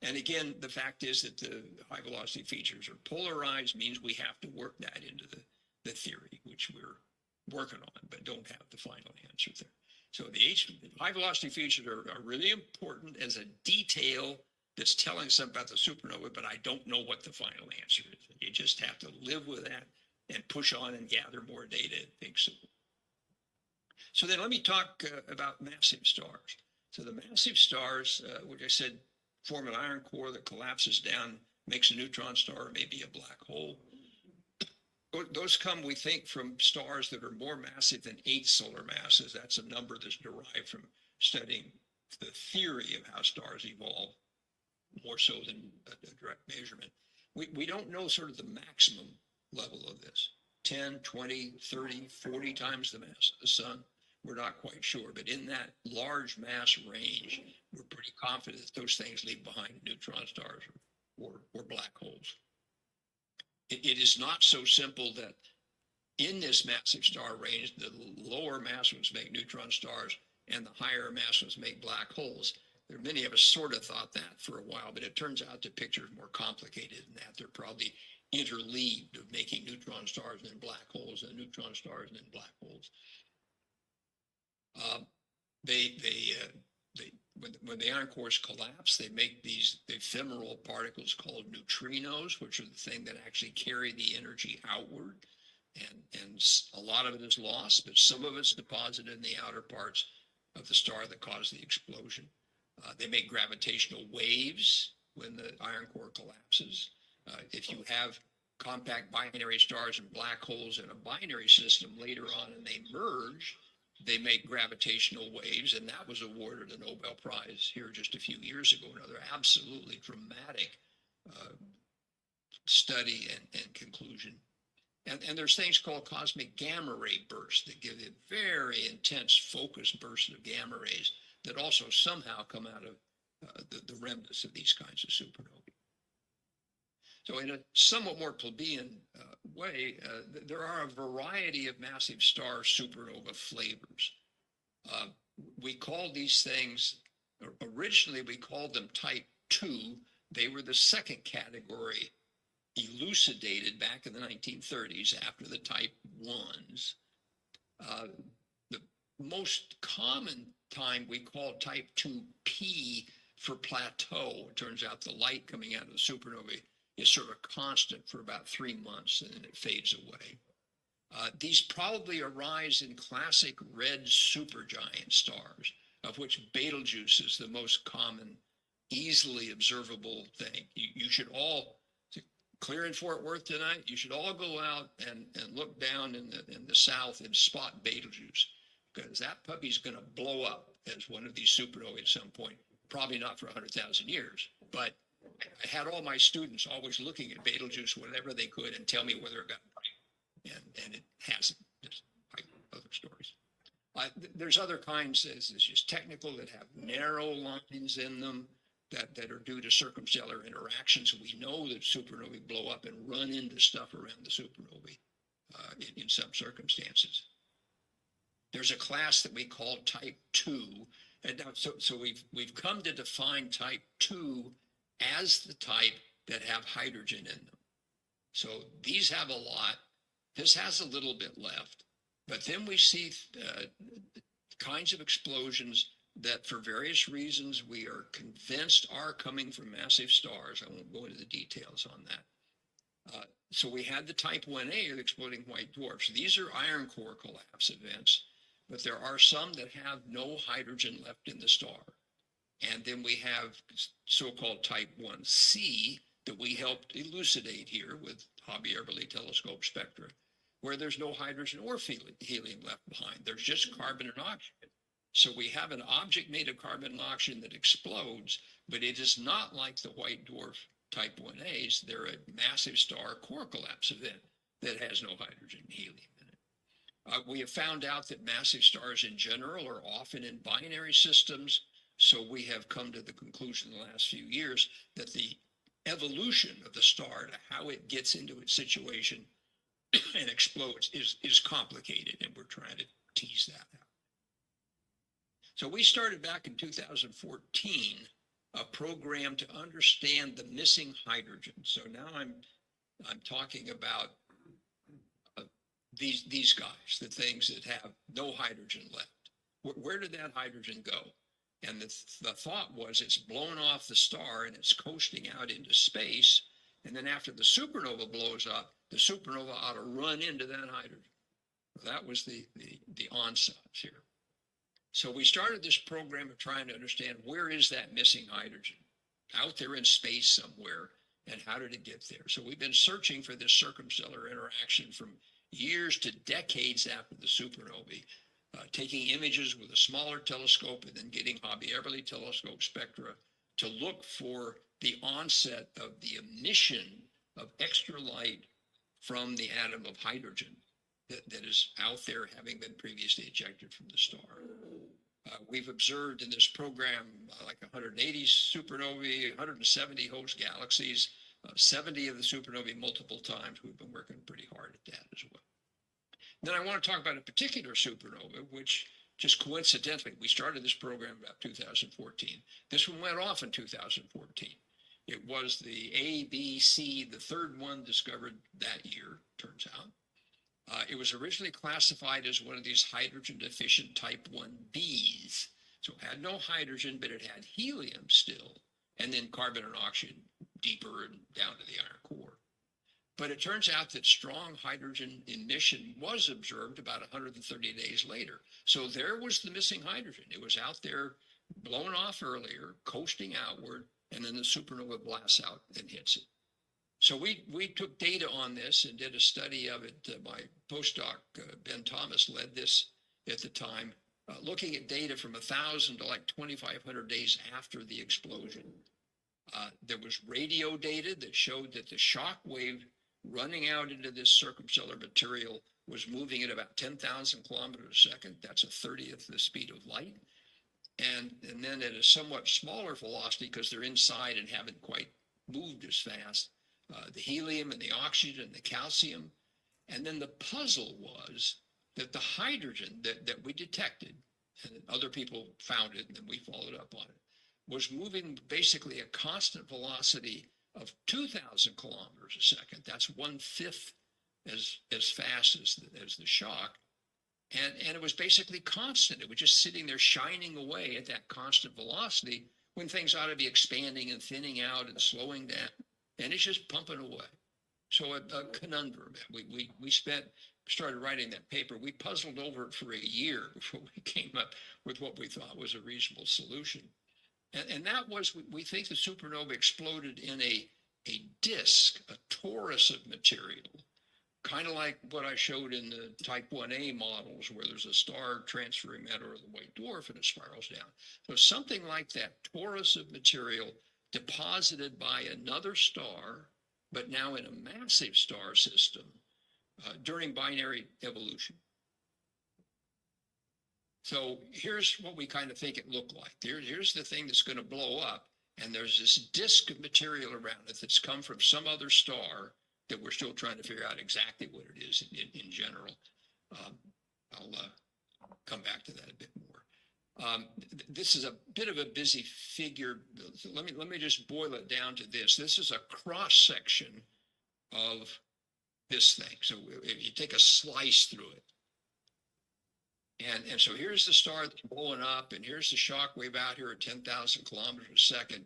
And again, the fact is that the high velocity features are polarized, means we have to work that into the theory, which we're working on, but don't have the final answer there. So the high velocity features are really important as a detail that's telling something about the supernova, but I don't know what the final answer is. You just have to live with that and push on and gather more data and think so. So then let me talk about massive stars. So the massive stars, which I said, form an iron core that collapses down, makes a neutron star, or maybe a black hole. Those come, we think, from stars that are more massive than 8 solar masses. That's a number that's derived from studying the theory of how stars evolve, more so than a direct measurement. We don't know sort of the maximum level of this, 10, 20, 30, 40 times the mass of the sun. We're not quite sure, but in that large mass range, we're pretty confident that those things leave behind neutron stars or black holes. It is not so simple that in this massive star range, the lower mass ones make neutron stars and the higher mass ones make black holes. There are many of us sort of thought that for a while, but it turns out the picture is more complicated than that. They're probably interleaved of making neutron stars and then black holes and neutron stars and then black holes. When the iron cores collapse, they make these ephemeral particles called neutrinos, which are the thing that actually carry the energy outward. And a lot of it is lost, but some of it's deposited in the outer parts of the star that caused the explosion. They make gravitational waves when the iron core collapses. If you have compact binary stars and black holes in a binary system later on and they merge, they make gravitational waves, and that was awarded a Nobel Prize here just a few years ago. Another absolutely dramatic study and conclusion. And there's things called cosmic gamma ray bursts that give a very intense focused burst of gamma rays that also somehow come out of the remnants of these kinds of supernovae. So in a somewhat more plebeian way, there are a variety of massive star supernova flavors. We call these things, originally we called them type 2. They were the second category elucidated back in the 1930s after the type 1s. The most common time we call type 2P for plateau. It turns out the light coming out of the supernovae is sort of constant for about 3 months and then it fades away. These probably arise in classic red supergiant stars, of which Betelgeuse is the most common, easily observable thing. You should all, clear in Fort Worth tonight, you should all go out and look down in the south and spot Betelgeuse, because that puppy's going to blow up as one of these supernovae at some point. Probably not for 100,000 years, but I had all my students always looking at Betelgeuse whenever they could and tell me whether it got bright, and it hasn't, just like other stories. There's other kinds, it's just technical, that have narrow lines in them that are due to circumstellar interactions. We know that supernovae blow up and run into stuff around the supernovae in some circumstances. There's a class that we call type 2, And now, so we've come to define type 2 as the type that have hydrogen in them. So these have a lot. This has a little bit left. But then we see kinds of explosions that for various reasons we are convinced are coming from massive stars. I won't go into the details on that. So we had the type 1A, the exploding white dwarfs. These are iron core collapse events, but there are some that have no hydrogen left in the star. And then we have so-called type 1C that we helped elucidate here with Hobby-Eberly telescope spectra, where there's no hydrogen or helium left behind. There's just carbon and oxygen. So we have an object made of carbon and oxygen that explodes, but it is not like the white dwarf type 1As. They're a massive star core collapse event that has no hydrogen and helium in it. We have found out that massive stars in general are often in binary systems. So we have come to the conclusion in the last few years that the evolution of the star to how it gets into its situation and explodes is complicated, and we're trying to tease that out. So we started back in 2014 a program to understand the missing hydrogen. So now I'm talking about these guys, the things that have no hydrogen left. Where did that hydrogen go? And the thought was it's blown off the star and it's coasting out into space. And then after the supernova blows up, the supernova ought to run into that hydrogen. That was the onset here. So we started this program of trying to understand where is that missing hydrogen out there in space somewhere, and how did it get there? So we've been searching for this circumstellar interaction from years to decades after the supernovae, taking images with a smaller telescope and then getting Hobby-Eberly telescope spectra to look for the onset of the emission of extra light from the atom of hydrogen that is out there having been previously ejected from the star. We've observed in this program like 180 supernovae, 170 host galaxies, 70 of the supernovae multiple times. We've been working pretty hard at that as well. Then I want to talk about a particular supernova, which just coincidentally, we started this program about 2014. This one went off in 2014. It was the ABC, the third one discovered that year, turns out. It was originally classified as one of these hydrogen deficient type 1Bs. So it had no hydrogen, but it had helium still, and then carbon and oxygen deeper and down to the iron core. But it turns out that strong hydrogen emission was observed about 130 days later. So there was the missing hydrogen. It was out there blown off earlier, coasting outward, and then the supernova blasts out and hits it. So we took data on this and did a study of it. My postdoc, Ben Thomas, led this at the time, looking at data from 1,000 to like 2,500 days after the explosion. There was radio data that showed that the shock wave running out into this circumstellar material was moving at about 10,000 kilometers a second. That's a 30th the speed of light. And then at a somewhat smaller velocity, because they're inside and haven't quite moved as fast, the helium and the oxygen and the calcium. And then the puzzle was that the hydrogen that we detected, and other people found it and then we followed up on it, was moving basically a constant velocity of 2,000 kilometers a second. That's 1/5 as fast as the shock. And it was basically constant. It was just sitting there shining away at that constant velocity when things ought to be expanding and thinning out and slowing down. And it's just pumping away. So a conundrum. We started writing that paper. We puzzled over it for a year before we came up with what we thought was a reasonable solution. And that was, we think the supernova exploded in a disk, a torus of material, kind of like what I showed in the type 1A models, where there's a star transferring matter of the white dwarf and it spirals down. So something like that torus of material deposited by another star, but now in a massive star system during binary evolution. So here's what we kind of think it looked like. Here's the thing that's going to blow up, and there's this disk of material around it that's come from some other star that we're still trying to figure out exactly what it is in general. I'll come back to that a bit more. This is a bit of a busy figure. So let me just boil it down to this. This is a cross section of this thing. So if you take a slice through it, and so here's the star that's blowing up, and here's the shock wave out here at 10,000 kilometers a second.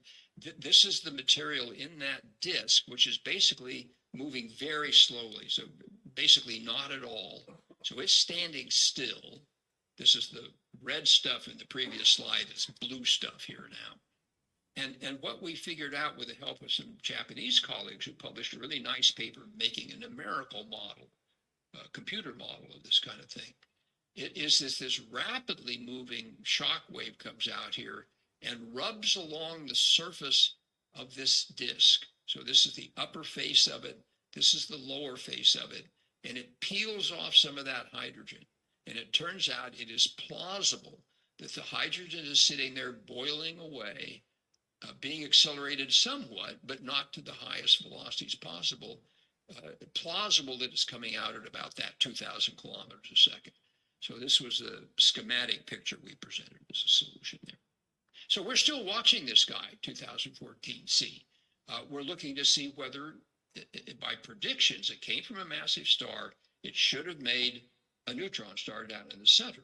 This is the material in that disk, which is basically moving very slowly. So basically not at all. So it's standing still. This is the red stuff in the previous slide. It's blue stuff here now. And what we figured out with the help of some Japanese colleagues who published a really nice paper making a numerical model, a computer model of this kind of thing, it is this rapidly moving shock wave comes out here and rubs along the surface of this disk. So this is the upper face of it. This is the lower face of it. And it peels off some of that hydrogen. And it turns out it is plausible that the hydrogen is sitting there boiling away, being accelerated somewhat, but not to the highest velocities possible. Plausible that it's coming out at about that 2,000 kilometers a second. So this was a schematic picture we presented as a solution there. So we're still watching this guy, 2014C. We're looking to see whether, by predictions, it came from a massive star. It should have made a neutron star down in the center.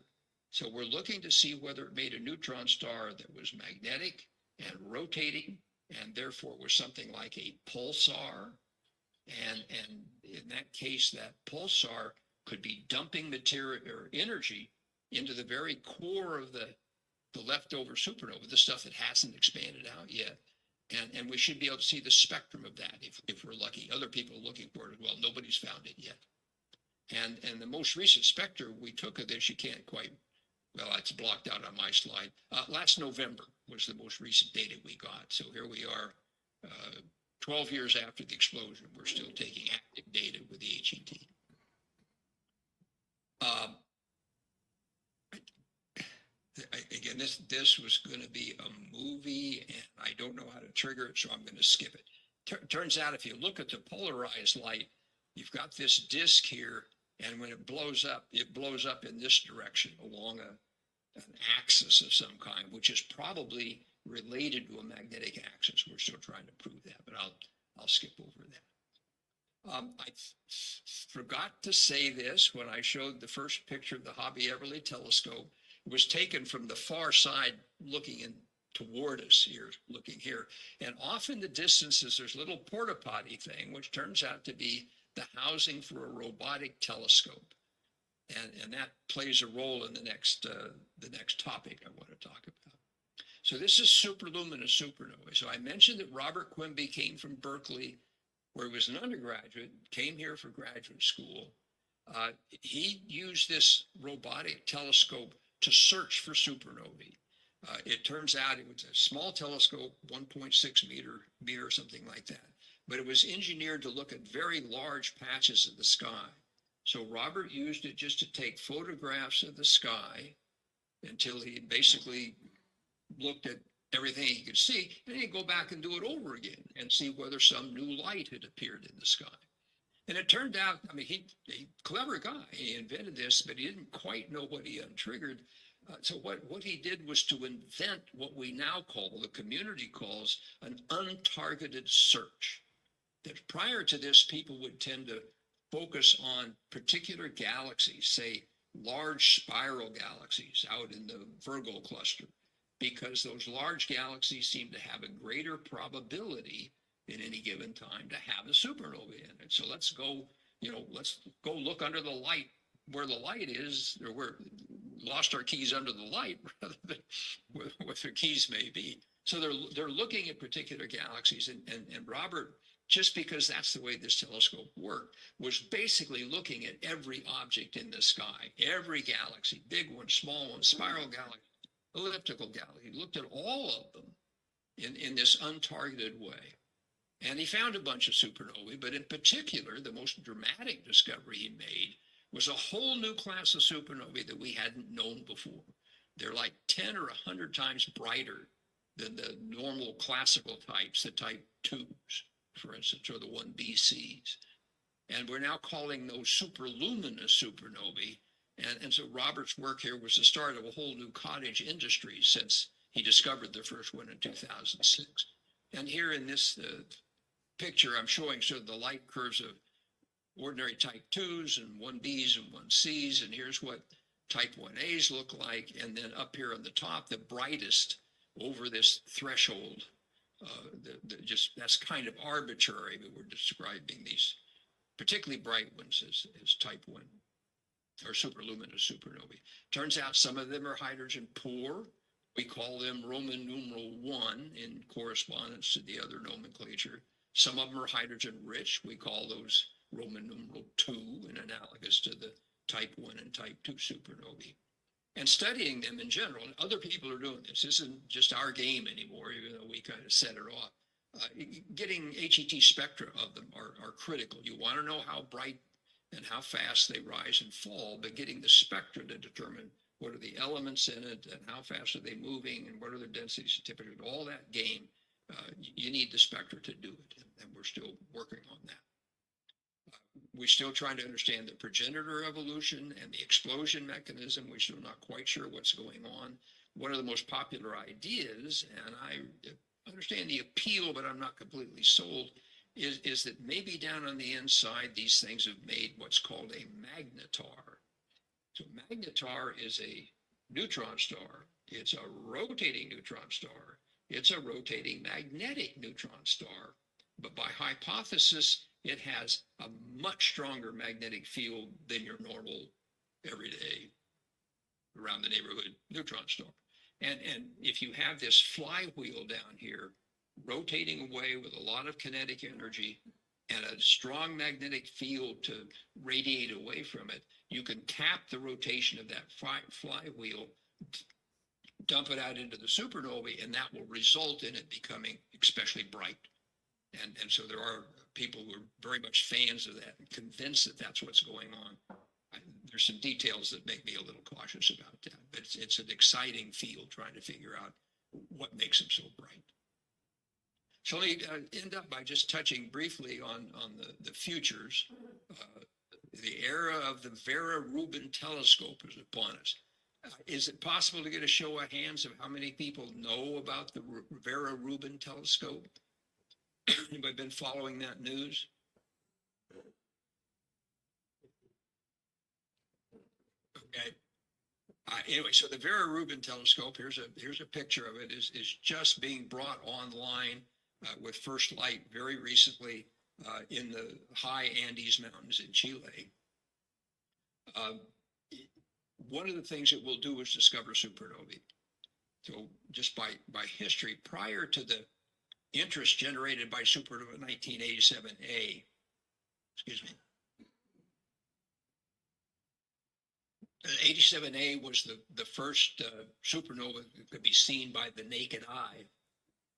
So we're looking to see whether it made a neutron star that was magnetic and rotating, and therefore was something like a pulsar. And in that case, that pulsar could be dumping material or energy into the very core of the leftover supernova, the stuff that hasn't expanded out yet. And we should be able to see the spectrum of that if we're lucky. Other people are looking for it as well. Nobody's found it yet. And the most recent spectrum we took of this, you can't quite, well, it's blocked out on my slide. Last November was the most recent data we got. So here we are, 12 years after the explosion. We're still taking active data with the HET. Again, this was going to be a movie, and I don't know how to trigger it, so I'm going to skip it. Turns out if you look at the polarized light, you've got this disk here, and when it blows up in this direction along an axis of some kind, which is probably related to a magnetic axis. We're still trying to prove that, but I'll skip over that. I forgot to say this when I showed the first picture of the Hobby Everly telescope. It was taken from the far side looking in toward us here, looking here. And off in the distances, there's a little porta potty thing, which turns out to be the housing for a robotic telescope. And that plays a role in the next topic I want to talk about. So this is superluminous supernovae. So I mentioned that Robert Quimby came from Berkeley, where he was an undergraduate, came here for graduate school. He used this robotic telescope to search for supernovae. It turns out it was a small telescope, 1.6 meter, something like that. But it was engineered to look at very large patches of the sky. So Robert used it just to take photographs of the sky until he basically looked at everything he could see, and he'd go back and do it over again and see whether some new light had appeared in the sky. And it turned out, I mean, he clever guy. He invented this, but he didn't quite know what he untriggered. So what he did was to invent what we now call, the community calls, an untargeted search. That prior to this, people would tend to focus on particular galaxies, say large spiral galaxies out in the Virgo cluster, because those large galaxies seem to have a greater probability in any given time to have a supernova in it. So let's go look under the light where the light is, or where lost our keys under the light rather than what their keys may be. So they're looking at particular galaxies, and Robert, just because that's the way this telescope worked, was basically looking at every object in the sky, every galaxy, big one, small one, spiral galaxy, elliptical galaxy. He looked at all of them in this untargeted way. And he found a bunch of supernovae, but in particular, the most dramatic discovery he made was a whole new class of supernovae that we hadn't known before. They're like 10 or 100 times brighter than the normal classical types, the type 2s, for instance, or the 1BCs. And we're now calling those superluminous supernovae. And so Robert's work here was the start of a whole new cottage industry since he discovered the first one in 2006. And here in this picture, I'm showing sort of the light curves of ordinary type 2s and 1Bs and 1Cs. And here's what type 1As look like. And then up here on the top, the brightest over this threshold. That's kind of arbitrary, but we're describing these particularly bright ones as type 1 or superluminous supernovae. Turns out some of them are hydrogen poor. We call them Roman numeral 1 in correspondence to the other nomenclature. Some of them are hydrogen rich. We call those Roman numeral 2 and analogous to the type 1 and type 2 supernovae. And studying them in general, and other people are doing this. This isn't just our game anymore, even though we kind of set it off. Getting HET spectra of them are critical. You want to know how bright and how fast they rise and fall, but getting the spectra to determine what are the elements in it and how fast are they moving and what are their densities and temperatures, all that game, you need the spectra to do it. And we're still working on that. We're still trying to understand the progenitor evolution and the explosion mechanism. We're still not quite sure what's going on. One of the most popular ideas, and I understand the appeal, but I'm not completely sold, is that maybe down on the inside, these things have made what's called a magnetar. So magnetar is a neutron star. It's a rotating neutron star. It's a rotating magnetic neutron star. But by hypothesis, it has a much stronger magnetic field than your normal everyday around the neighborhood neutron star. And if you have this flywheel down here rotating away with a lot of kinetic energy and a strong magnetic field to radiate away from it, you can cap the rotation of that flywheel, dump it out into the supernovae, and that will result in it becoming especially bright. And so there are people who are very much fans of that and convinced that that's what's going on. There's some details that make me a little cautious about that, but it's an exciting field trying to figure out what makes them so bright. So let me end up by just touching briefly on the futures. The era of the Vera Rubin telescope is upon us. Is it possible to get a show of hands of how many people know about the Vera Rubin telescope? Anybody been following that news? Okay. Anyway, so the Vera Rubin telescope, here's a picture of it, is just being brought online with first light very recently in the high Andes Mountains in Chile. One of the things it will do is discover supernovae. So just by history, prior to the interest generated by supernova 1987A, excuse me, 87A was the first supernova that could be seen by the naked eye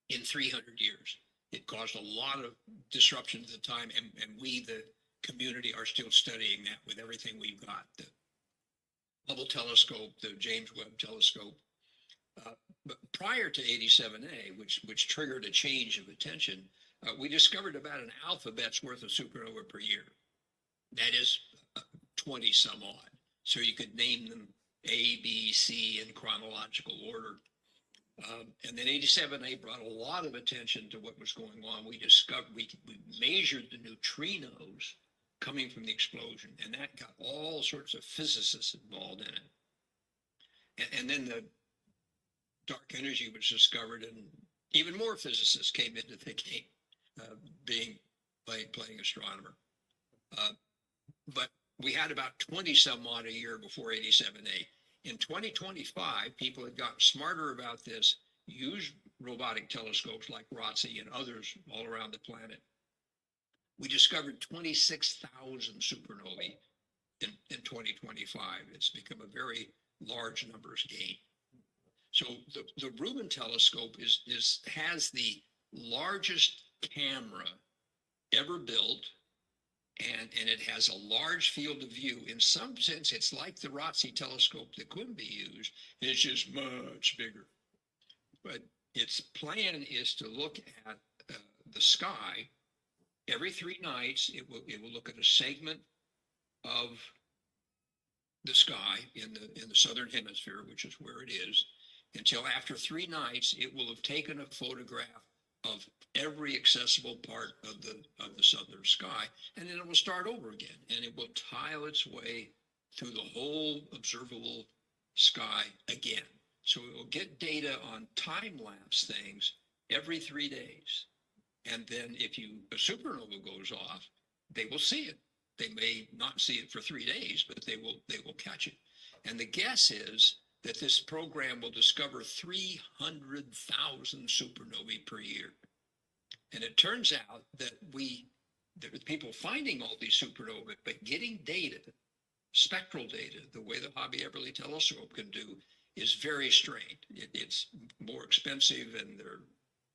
in 300 years. It caused a lot of disruption at the time, and we, the community, are still studying that with everything we've got. The Hubble telescope, the James Webb telescope. But prior to 87A, which triggered a change of attention, we discovered about an alphabet's worth of supernova per year. That is 20 some odd. So you could name them A, B, C in chronological order. And then 87A brought a lot of attention to what was going on. We measured the neutrinos coming from the explosion, and that got all sorts of physicists involved in it. And then the dark energy was discovered, and even more physicists came into the game, playing astronomer. But we had about 20 some odd a year before 87A. In 2025, people had gotten smarter about this, used robotic telescopes like ROTC and others all around the planet. We discovered 26,000 supernovae in 2025. It's become a very large numbers game. So the Rubin telescope has the largest camera ever built, and it has a large field of view. In some sense, it's like the ROTC telescope that couldn't be used. It's just much bigger. But its plan is to look at the sky every 3 nights. It will look at a segment of the sky in the southern hemisphere, which is where it is, until after 3 nights, it will have taken a photograph of every accessible part of the southern sky, and then it will start over again, and it will tile its way through the whole observable sky again. So it will get data on time-lapse things every 3 days. And then if a supernova goes off, they will see it. They may not see it for 3 days, but they will catch it. And the guess is that this program will discover 300,000 supernovae per year. And it turns out that there are people finding all these supernovae, but getting data, spectral data, the way the Hobby-Eberly telescope can do, is very strained. It's more expensive, and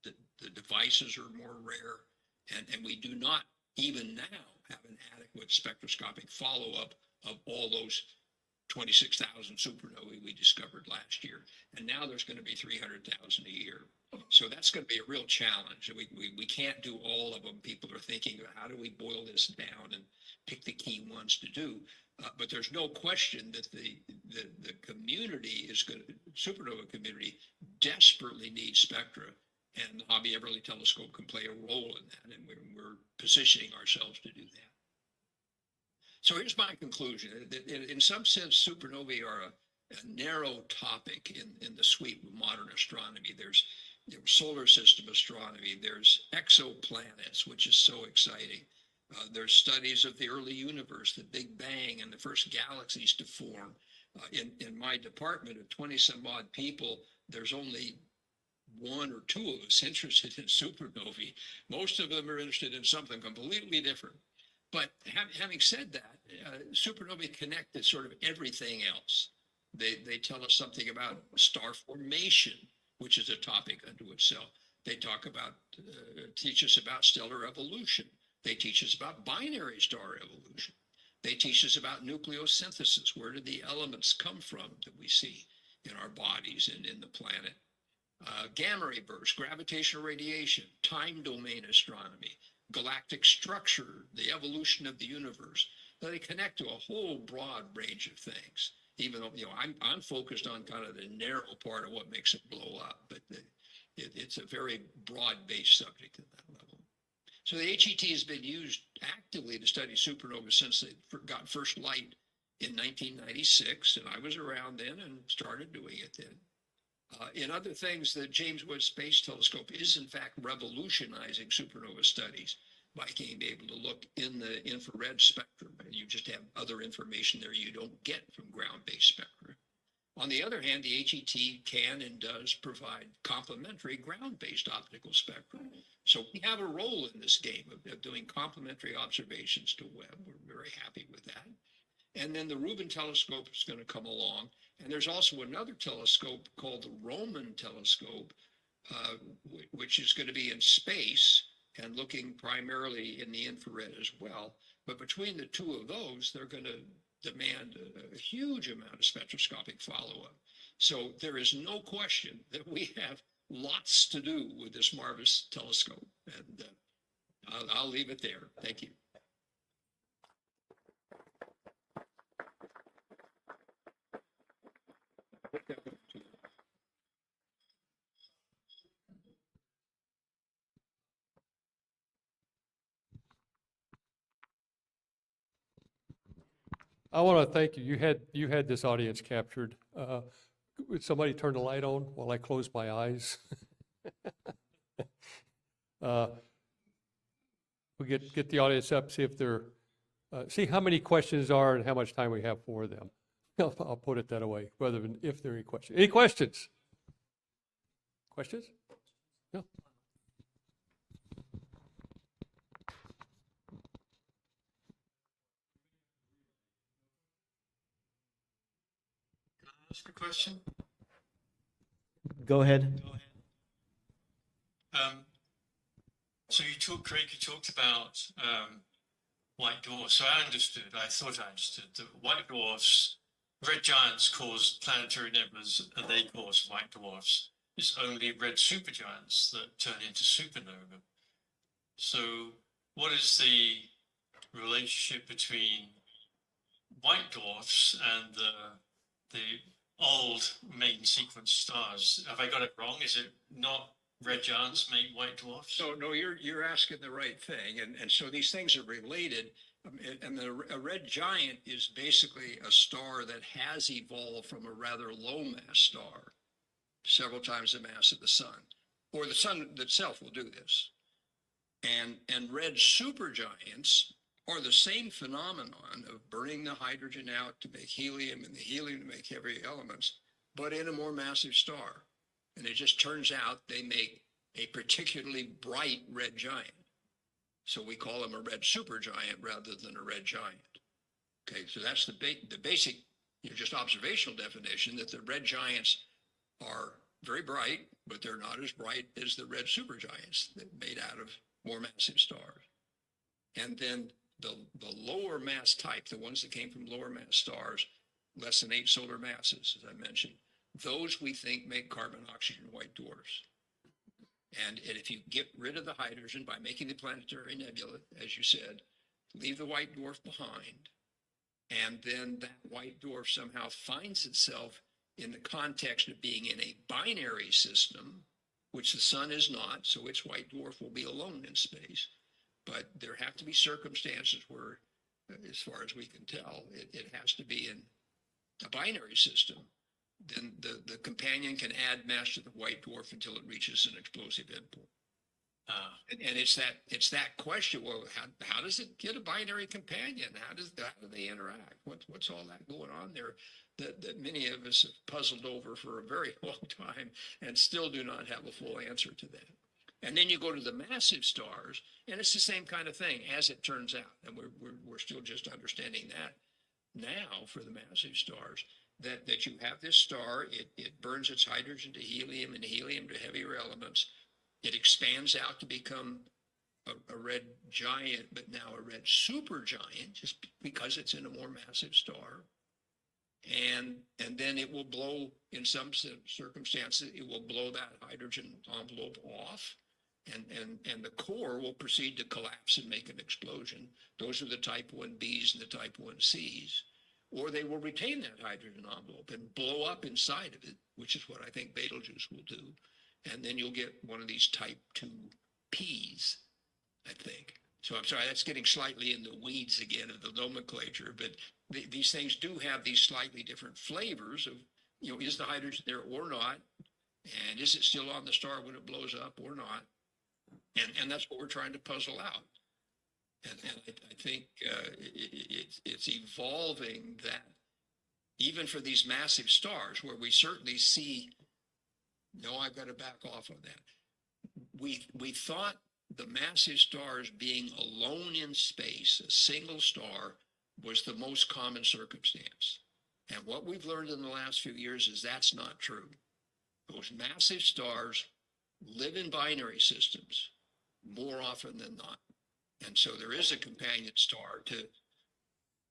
the devices are more rare, and we do not even now have an adequate spectroscopic follow-up of all those 26,000 supernovae we discovered last year. And now there's going to be 300,000 a year. So that's going to be a real challenge. We can't do all of them. People are thinking, how do we boil this down and pick the key ones to do? But there's no question that the community supernova community desperately needs spectra, and the Hobby-Eberly telescope can play a role in that, and we're positioning ourselves to do that. So here's my conclusion. In some sense, supernovae are a narrow topic in the sweep of modern astronomy. There's solar system astronomy, there's exoplanets, which is so exciting. There's studies of the early universe, the Big Bang, and the first galaxies to form. In my department of 20 some odd people, there's only 1 or 2 of us interested in supernovae. Most of them are interested in something completely different. But having said that, supernovae connect to sort of everything else. They tell us something about star formation, which is a topic unto itself. They teach us about stellar evolution. They teach us about binary star evolution. They teach us about nucleosynthesis. Where did the elements come from that we see in our bodies and in the planet? Gamma ray bursts, gravitational radiation, time domain astronomy, galactic structure, the evolution of the universe. They connect to a whole broad range of things. Even though I'm focused on kind of the narrow part of what makes it blow up, but it's a very broad-based subject at that level. So the HET has been used actively to study supernovae since they got first light in 1996, and I was around then and started doing it then. In other things, the James Webb Space Telescope is in fact revolutionizing supernova studies by being able to look in the infrared spectrum, and you just have other information there you don't get from ground-based spectra. On the other hand, the HET can and does provide complementary ground-based optical spectrum. So we have a role in this game of doing complementary observations to Webb. We're very happy with that. And then the Rubin telescope is going to come along. And there's also another telescope called the Roman telescope, which is going to be in space and looking primarily in the infrared as well. But between the two of those, they're going to demand a huge amount of spectroscopic follow-up. So there is no question that we have lots to do with this marvelous telescope. And I'll leave it there. Thank you. I want to thank you. You had this audience captured. Would somebody turn the light on while I close my eyes? We get the audience up, see if they're, see how many questions are and how much time we have for them. I'll put it that way, rather than if there are any questions. Any questions? Questions? No. Ask a question? Go ahead. So Craig, you talked about white dwarfs. So I thought I understood that white dwarfs, red giants cause planetary nebulas and they cause white dwarfs. It's only red supergiants that turn into supernova. So what is the relationship between white dwarfs and the old main sequence stars. Have I got it wrong? Is it not red giants make white dwarfs? No, you're asking the right thing. And so these things are related. A red giant is basically a star that has evolved from a rather low mass star, several times the mass of the sun, or the sun itself will do this. And red supergiants are the same phenomenon of burning the hydrogen out to make helium and the helium to make heavy elements, but in a more massive star. And it just turns out they make a particularly bright red giant. So we call them a red supergiant rather than a red giant. Okay, so that's the basic, just observational definition, that the red giants are very bright, but they're not as bright as the red supergiants that made out of more massive stars. And then the lower mass type, the ones that came from lower mass stars, less than 8 solar masses, as I mentioned, those we think make carbon oxygen white dwarfs. And if you get rid of the hydrogen by making the planetary nebula, as you said, leave the white dwarf behind, and then that white dwarf somehow finds itself in the context of being in a binary system, which the sun is not, so its white dwarf will be alone in space. But there have to be circumstances where, as far as we can tell, it has to be in a binary system. Then the companion can add mass to the white dwarf until it reaches an explosive endpoint. And it's that question. Well, how does it get a binary companion? How do they interact? What's all that going on there that many of us have puzzled over for a very long time and still do not have a full answer to that. And then you go to the massive stars, and it's the same kind of thing, as it turns out. And we're still just understanding that now for the massive stars. That you have this star, it burns its hydrogen to helium and helium to heavier elements. It expands out to become a red giant, but now a red supergiant, just because it's in a more massive star. And then it will blow, in some circumstances, it will blow that hydrogen envelope off. And the core will proceed to collapse and make an explosion. Those are the type 1Bs and the type 1Cs. Or they will retain that hydrogen envelope and blow up inside of it, which is what I think Betelgeuse will do. And then you'll get one of these type 2Ps, I think. So I'm sorry, that's getting slightly in the weeds again of the nomenclature, but these things do have these slightly different flavors of, is the hydrogen there or not? And is it still on the star when it blows up or not? And that's what we're trying to puzzle out. And I think it's evolving that even for these massive stars, where we certainly see, I've got to back off on that. We thought the massive stars being alone in space, a single star, was the most common circumstance. And what we've learned in the last few years is that's not true. Those massive stars live in binary systems more often than not. And so there is a companion star to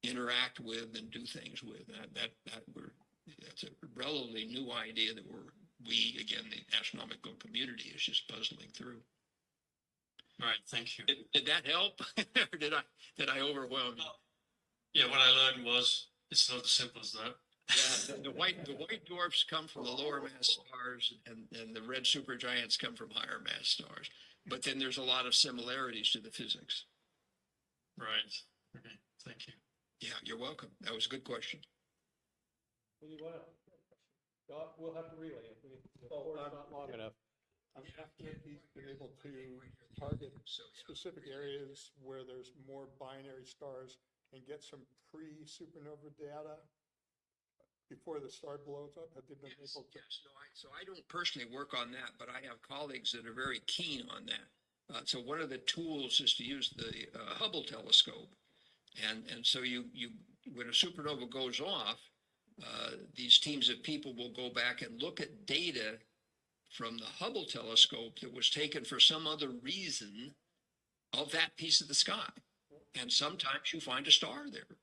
interact with and do things with. That's a relatively new idea that again, the astronomical community is just puzzling through. Right, thank you. Did that help? Or did I overwhelm you? Yeah, what I learned was it's not as simple as that. Yeah, the white dwarfs come from the lower mass stars, and the red supergiants come from higher mass stars. But then there's a lot of similarities to the physics. Right. Okay. Thank you. Yeah, you're welcome. That was a good question. We'll have to relay it. The board's not long enough. Have he's been able to target specific areas where there's more binary stars and get some pre-supernova data before the star blows up? Have they been able to? Yes. No, so I don't personally work on that, but I have colleagues that are very keen on that. So one of the tools is to use the Hubble telescope. And so when a supernova goes off, these teams of people will go back and look at data from the Hubble telescope that was taken for some other reason of that piece of the sky. And sometimes you find a star there.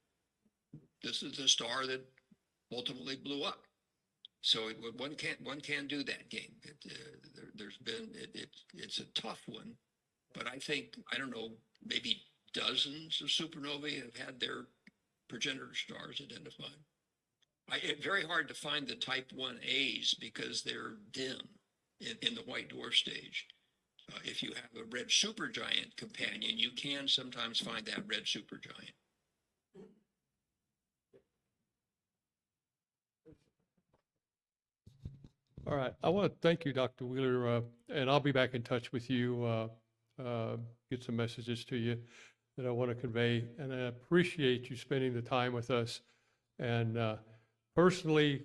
This is the star that ultimately blew up. So one can't do that game. It's a tough one, but I don't know, maybe dozens of supernovae have had their progenitor stars identified. It's very hard to find the type 1As because they're dim in the white dwarf stage. If you have a red supergiant companion, you can sometimes find that red supergiant. All right. I want to thank you, Dr. Wheeler, and I'll be back in touch with you, get some messages to you that I want to convey. And I appreciate you spending the time with us. And personally,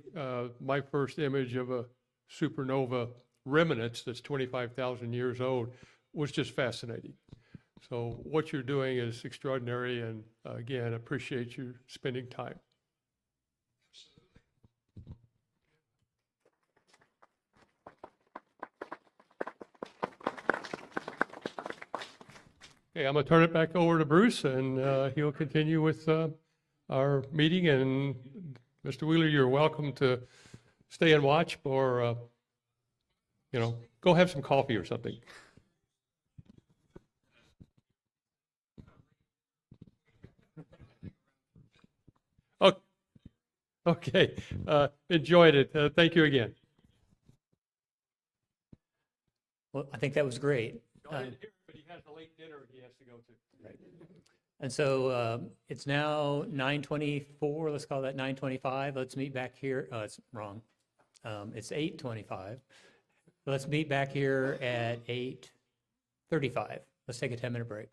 my first image of a supernova remnants that's 25,000 years old was just fascinating. So what you're doing is extraordinary, and again, appreciate you spending time. Okay, I'm going to turn it back over to Bruce, and he'll continue with our meeting. And Mr. Wheeler, you're welcome to stay and watch, or go have some coffee or something. Oh, okay. Enjoyed it. Thank you again. Well, I think that was great. But he has a late dinner he has to go to. Right. And so it's now 9:24. Let's call that 9:25. Let's meet back here. Oh, it's wrong. It's 8:25. Let's meet back here at 8:35. Let's take a 10-minute break.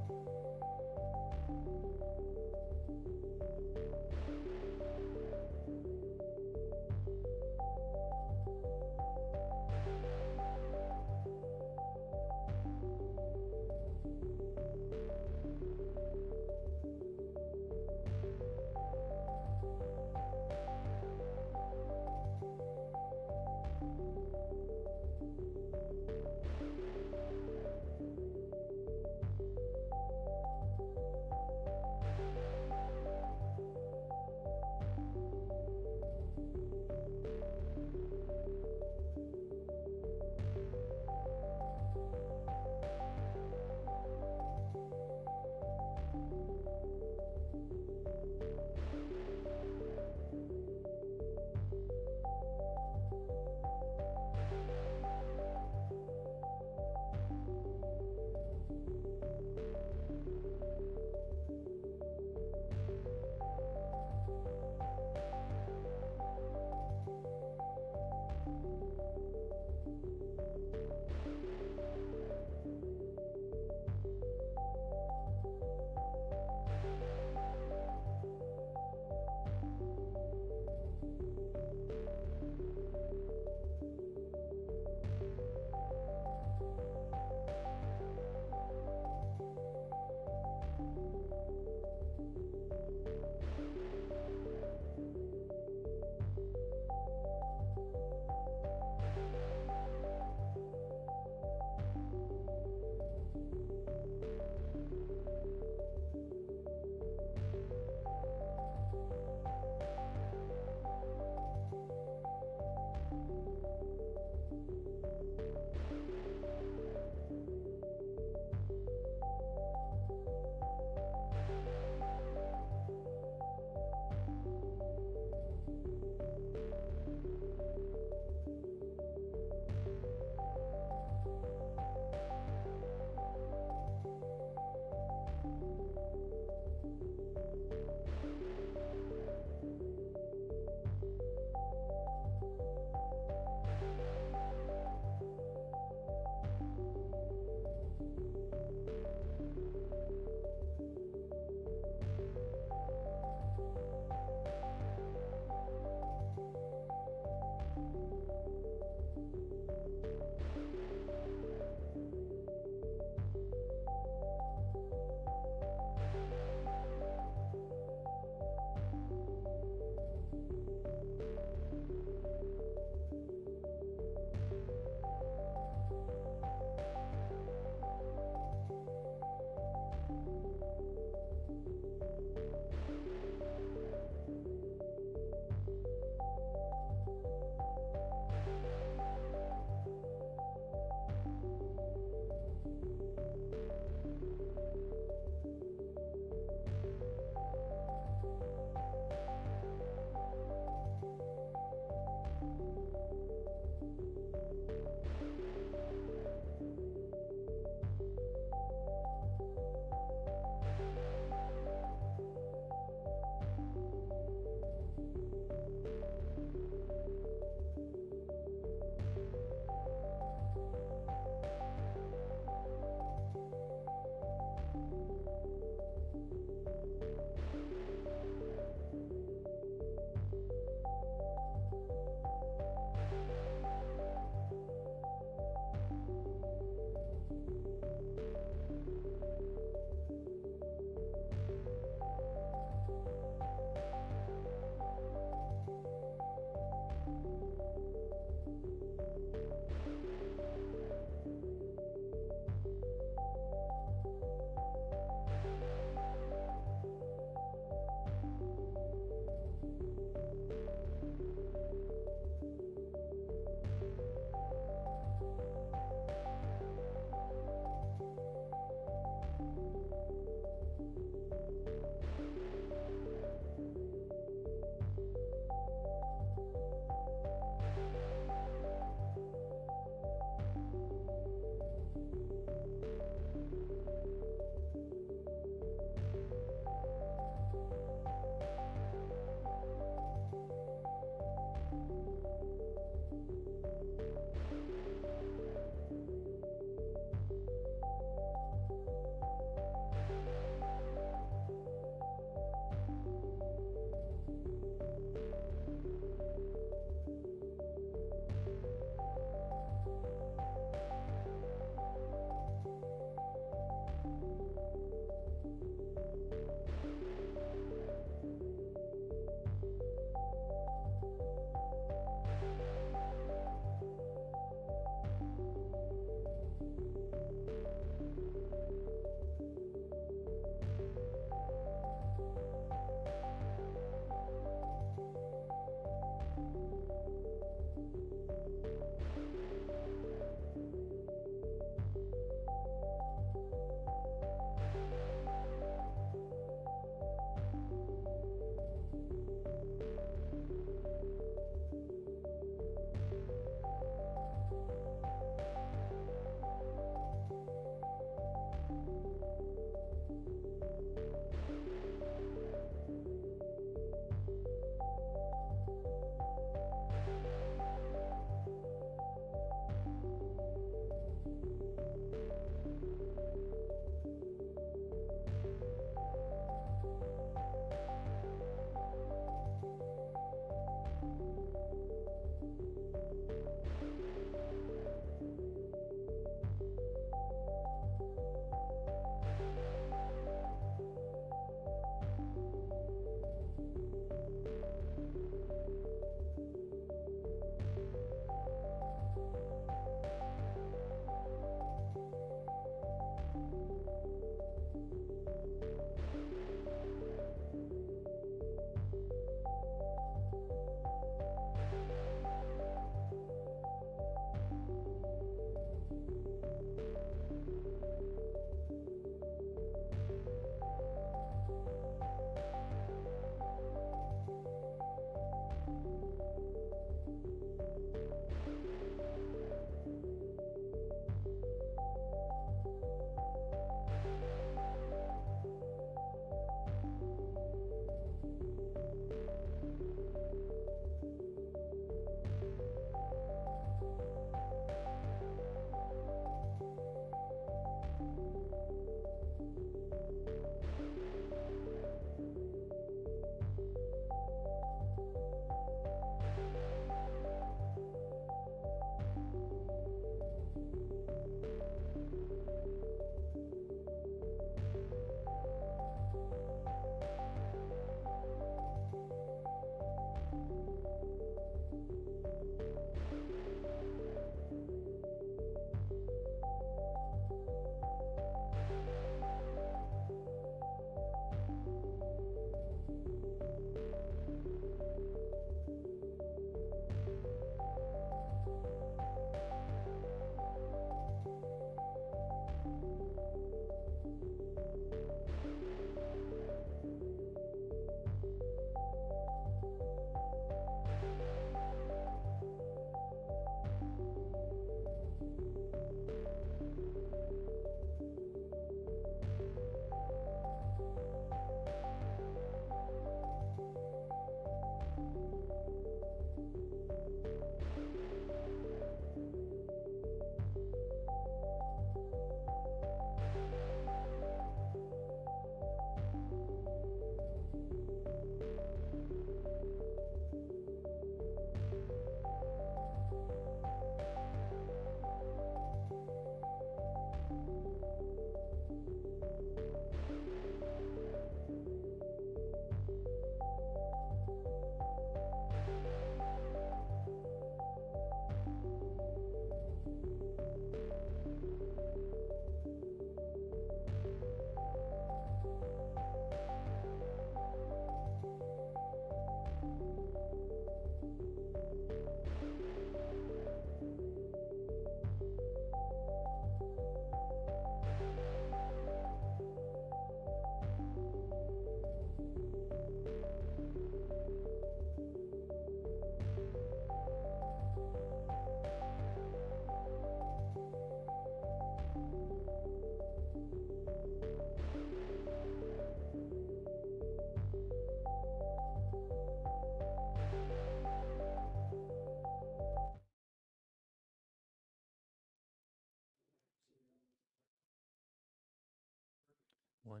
1,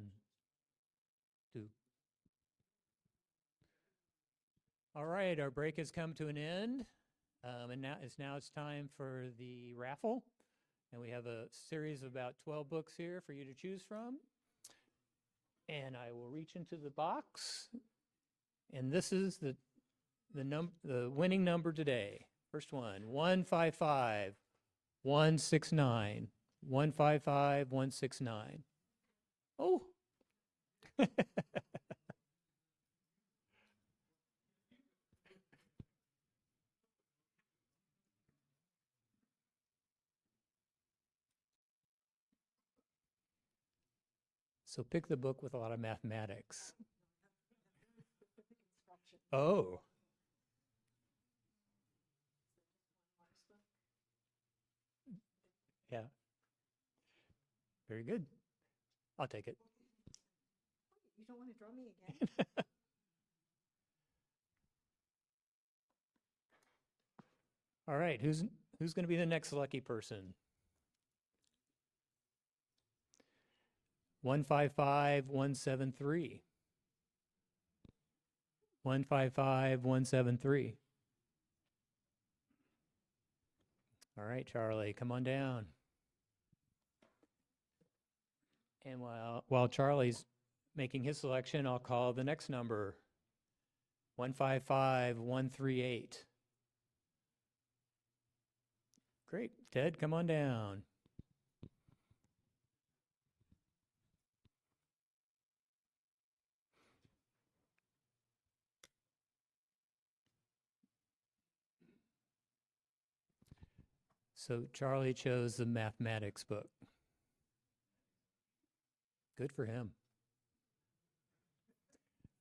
2. All right, our break has come to an end. And now it's time for the raffle. And we have a series of about 12 books here for you to choose from. And I will reach into the box. And this is the winning number today. First one, 155 169. 155 169. Oh. So pick the book with a lot of mathematics. Oh. Yeah. Very good. I'll take it. You don't want to draw me again? All right, who's going to be the next lucky person? 155 173. 155 173. All right, Charlie, come on down. And while Charlie's making his selection, I'll call the next number. 155 138. Great. Ted, come on down. So Charlie chose the mathematics book. Good for him.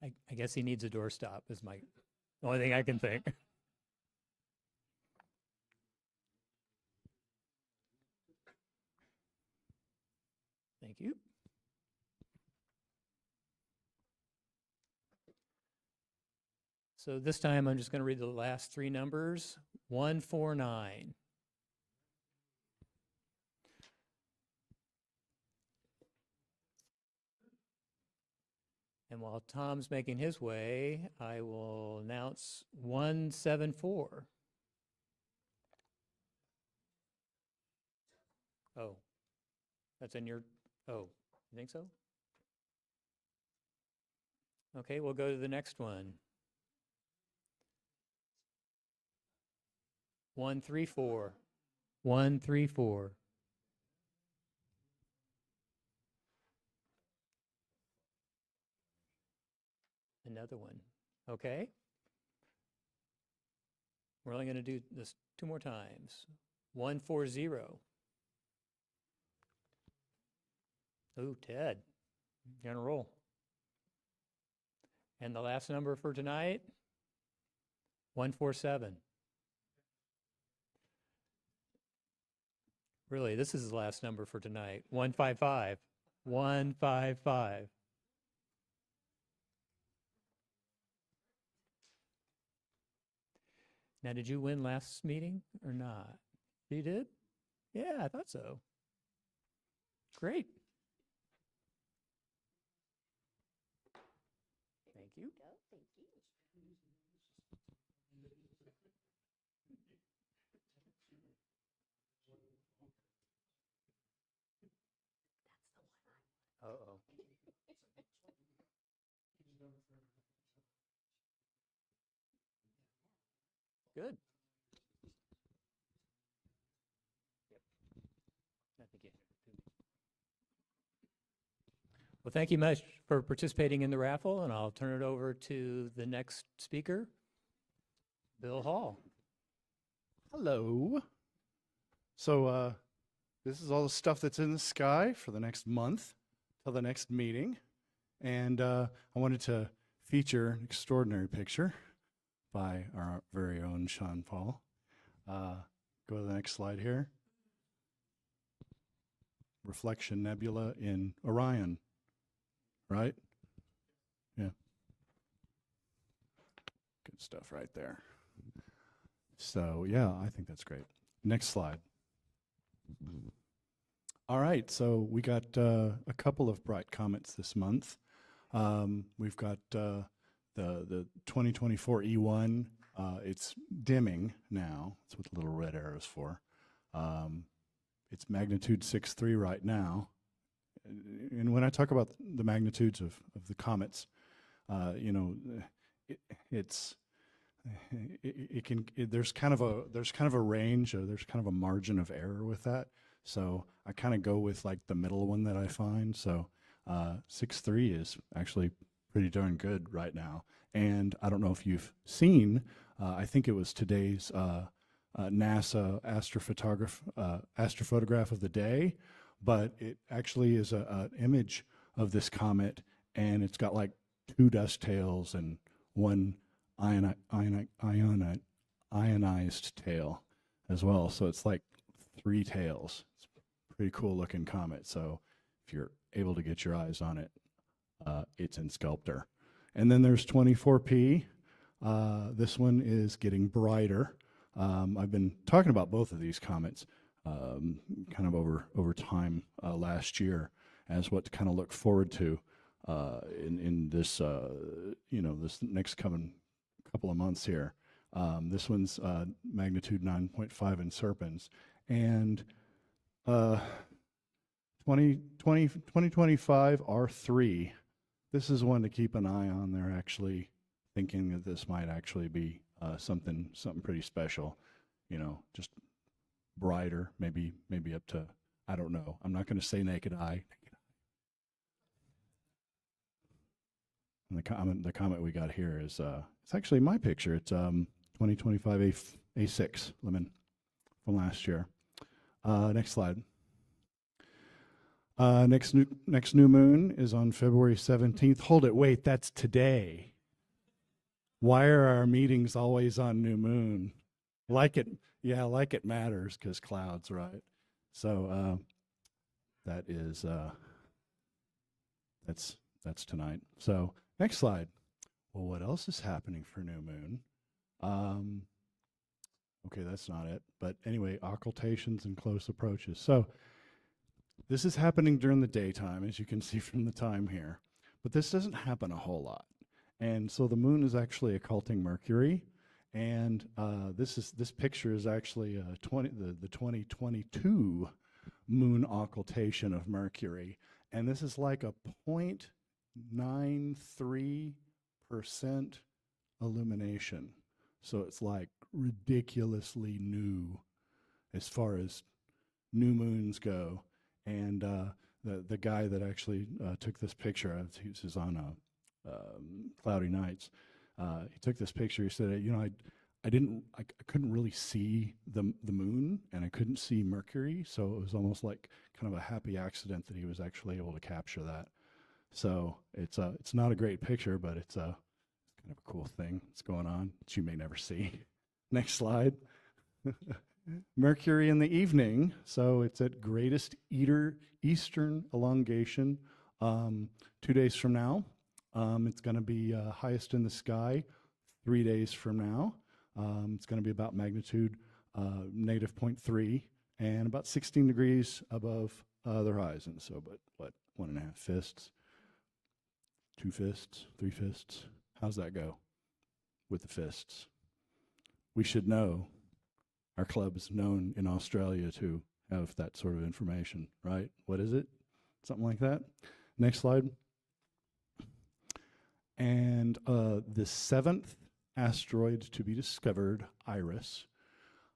I guess he needs a doorstop is my only thing I can think. Thank you. So this time I'm just going to read the last three numbers. 149. And while Tom's making his way, I will announce 174. Oh, that's in your, oh, you think so? Okay, we'll go to the next one. 134. 134. Another one. Okay. We're only going to do this two more times. 140. Oh, Ted, you're on a roll. And the last number for tonight, 147. Really, this is the last number for tonight. 155. 155. Now, did you win last meeting or not? You did? Yeah, I thought so. Great. Thank you. Thank you. Uh-oh. Good. Yep. I think you. Well, thank you much for participating in the raffle, and I'll turn it over to the next speaker, Bill Hall. Hello. So this is all the stuff that's in the sky for the next month till the next meeting. And I wanted to feature an extraordinary picture by our very own Sean Paul. Go to the next slide here. Reflection Nebula in Orion, right? Yeah. Good stuff right there. So yeah, I think that's great. Next slide. All right, so we got a couple of bright comets this month. We've got the 2024 E1. It's dimming now. That's what the little red arrow is for. It's magnitude 6.3 right now. And when I talk about the magnitudes of the comets, you know, there's kind of a range, or there's kind of a margin of error with that. So I kind of go with like the middle one that I find. So 6.3 is actually pretty darn good right now. And I don't know if you've seen, I think it was today's NASA astrophotograph of the day, but it actually is an image of this comet, and it's got like 2 dust tails and 1 ionized tail as well. So it's like 3 tails. It's a pretty cool looking comet. So if you're able to get your eyes on it, it's in Sculptor. And then there's 24P. This one is getting brighter. I've been talking about both of these comets kind of over time last year as what to kind of look forward to in this, you know, this next coming couple of months here. This one's magnitude 9.5 in Serpens. And 2025 R3, this is one to keep an eye on. They're actually thinking that this might actually be something pretty special, you know, just brighter, maybe up to, I don't know. I'm not going to say naked eye. And the comment we got here is it's actually my picture. It's 2025 A6 lemon from last year. Next slide. Next new moon is on February 17th. Hold it, wait, that's today. Why are our meetings always on new moon? Like it matters, because clouds, right? So that is that's tonight. So next slide. Well, what else is happening for new moon? Okay, that's not it. But anyway, occultations and close approaches. So this is happening during the daytime, as you can see from the time here. But this doesn't happen a whole lot. And so the moon is actually occulting Mercury. And this picture is actually the 2022 moon occultation of Mercury. And this is like a 0.93% illumination. So it's like ridiculously new as far as new moons go. And the guy that actually took this picture, he was on Cloudy Nights. He took this picture. He said, you know, I couldn't really see the moon, and I couldn't see Mercury, so it was almost like kind of a happy accident that he was actually able to capture that. So it's not a great picture, but it's kind of a cool thing that's going on that you may never see. Next slide. Mercury in the evening, so it's at greatest eastern elongation 2 days from now. It's going to be highest in the sky 3 days from now. It's going to be about magnitude negative 0.3 and about 16 degrees above the horizon. So, but what, 1.5 fists, 2 fists, 3 fists? How's that go with the fists? We should know. Our club is known in Australia to have that sort of information, right? What is it? Something like that. Next slide. And the 7th asteroid to be discovered, Iris.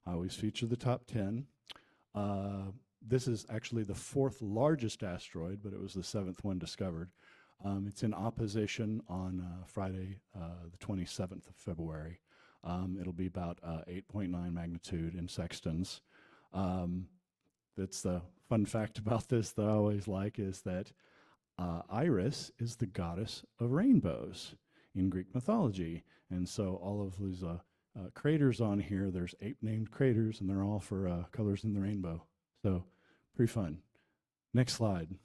I always feature the top 10. This is actually the 4th largest asteroid, but it was the 7th one discovered. It's in opposition on Friday, the 27th of February. It'll be about 8.9 magnitude in sextants. That's the fun fact about this that I always like, is that Iris is the goddess of rainbows in Greek mythology. And so all of these craters on here, there's 8 named craters, and they're all for colors in the rainbow. So pretty fun. Next slide.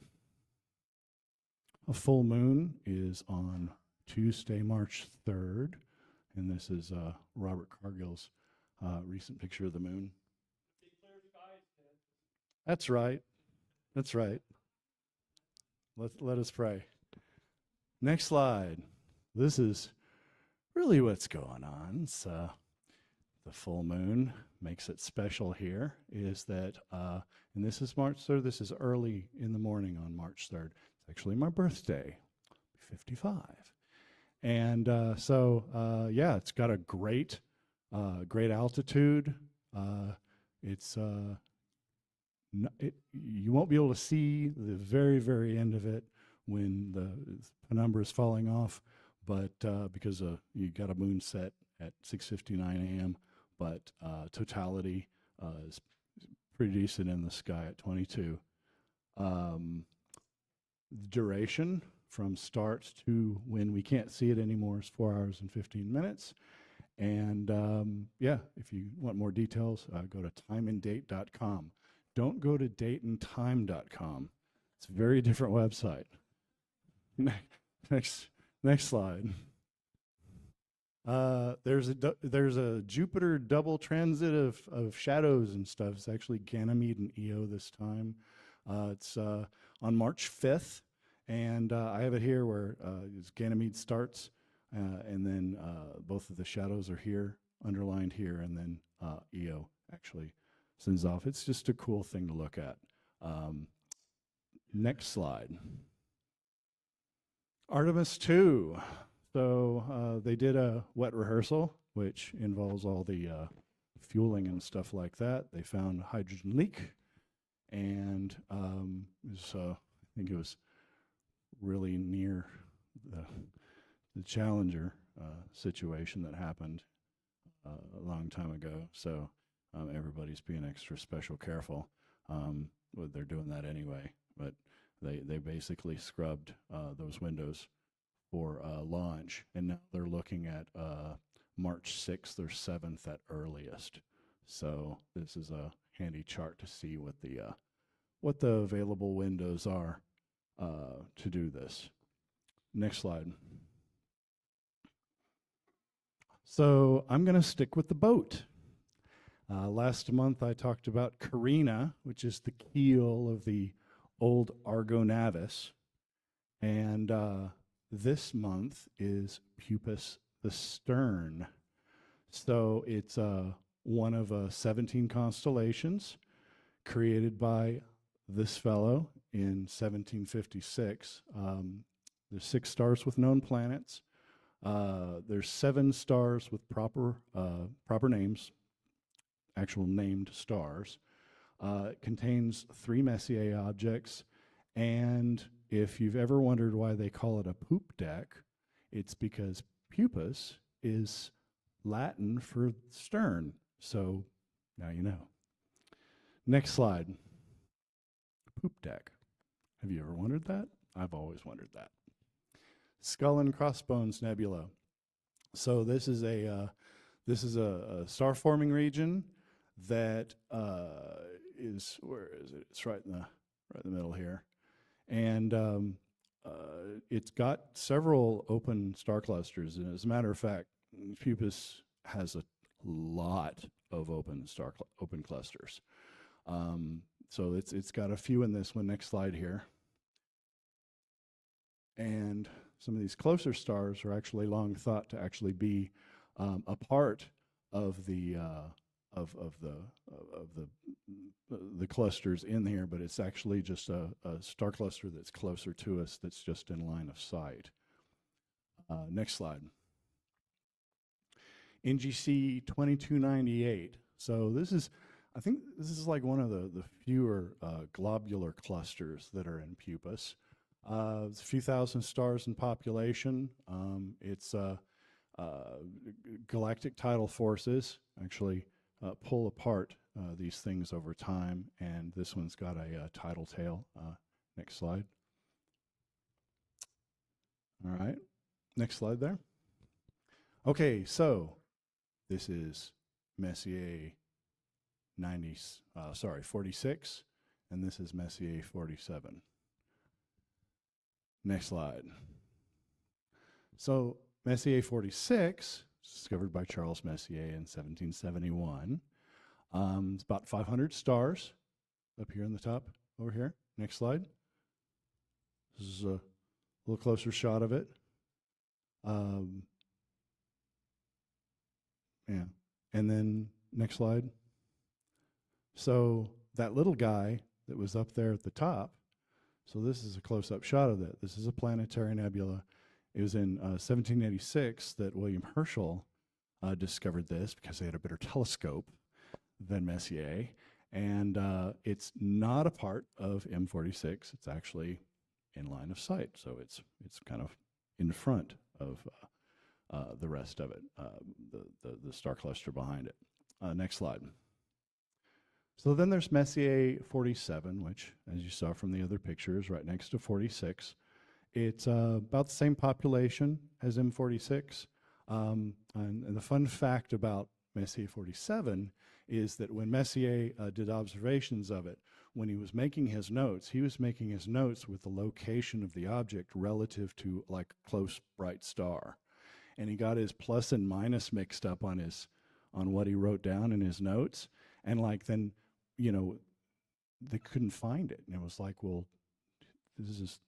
A full moon is on Tuesday, March 3rd. And this is Robert Cargill's recent picture of the moon. That's right. That's right. Let us pray. Next slide. This is really what's going on. It's, the full moon makes it special here is that, and this is March 3rd. This is early in the morning on March 3rd. It's actually my birthday, 55. And yeah, it's got a great altitude. It's you won't be able to see the very, very end of it when the penumbra is falling off, but because you got a moon set at 6:59 a.m., but totality is pretty decent in the sky at 22. Duration from start to when we can't see it anymore is 4 hours and 15 minutes. And yeah, if you want more details, go to timeanddate.com. Don't go to dateandtime.com. It's a very different website. Next slide. There's a Jupiter double transit of shadows and stuff. It's actually Ganymede and Io this time. It's on March 5th, and I have it here where Ganymede starts, and then both of the shadows are here, underlined here, and then Io actually sends off. It's just a cool thing to look at. Next slide. Artemis 2. So they did a wet rehearsal, which involves all the fueling and stuff like that. They found a hydrogen leak, and I think it was really near the Challenger situation that happened a long time ago. So everybody's being extra special careful. They're doing that anyway, but they basically scrubbed those windows for launch, and now they're looking at March 6th or 7th at earliest. So this is a handy chart to see what the available windows are to do this. Next slide. So I'm going to stick with the boat. Last month I talked about Carina, which is the keel of the old Argo Navis, and this month is Puppis the stern. So it's one of 17 constellations created by this fellow in 1756. There's 6 stars with known planets. There's 7 stars with proper names, actual named stars. It contains 3 Messier objects, and if you've ever wondered why they call it a poop deck, it's because Puppis is Latin for stern. So now you know. Next slide. Poop deck. Have you ever wondered that? I've always wondered that. Skull and Crossbones Nebula. So this is a star forming region that is, where is it? It's right in the middle here. And it's got several open star clusters. And as a matter of fact, Puppis has a lot of open clusters. So it's got a few in this one. Next slide here. And some of these closer stars are actually long thought to actually be a part of the clusters in here, but it's actually just a star cluster that's closer to us, that's just in line of sight. Next slide. NGC 2298. So I think this is like one of the fewer globular clusters that are in Puppis. It's a few thousand stars in population. It's galactic tidal forces actually pull apart these things over time, and this one's got a tidal tail. Next slide. All right, next slide there. Okay, so this is Messier 46, and this is Messier 47. Next slide. So Messier 46, discovered by Charles Messier in 1771. It's about 500 stars up here in the top over here. Next slide. This is a little closer shot of it. Yeah. And then next slide. So that little guy that was up there at the top, so this is a close-up shot of that. This is a planetary nebula. It was in 1786 that William Herschel discovered this because they had a better telescope than Messier. And it's not a part of M46. It's actually in line of sight. So it's kind of in front of the rest of it, the star cluster behind it. Next slide. So then there's Messier 47, which, as you saw from the other picture, is right next to 46. It's about the same population as M46. And the fun fact about Messier 47 is that when Messier did observations of it, when he was making his notes, he was making his notes with the location of the object relative to like close bright star. And he got his plus and minus mixed up on what he wrote down in his notes. And like then, you know, they couldn't find it. And it was like, well, this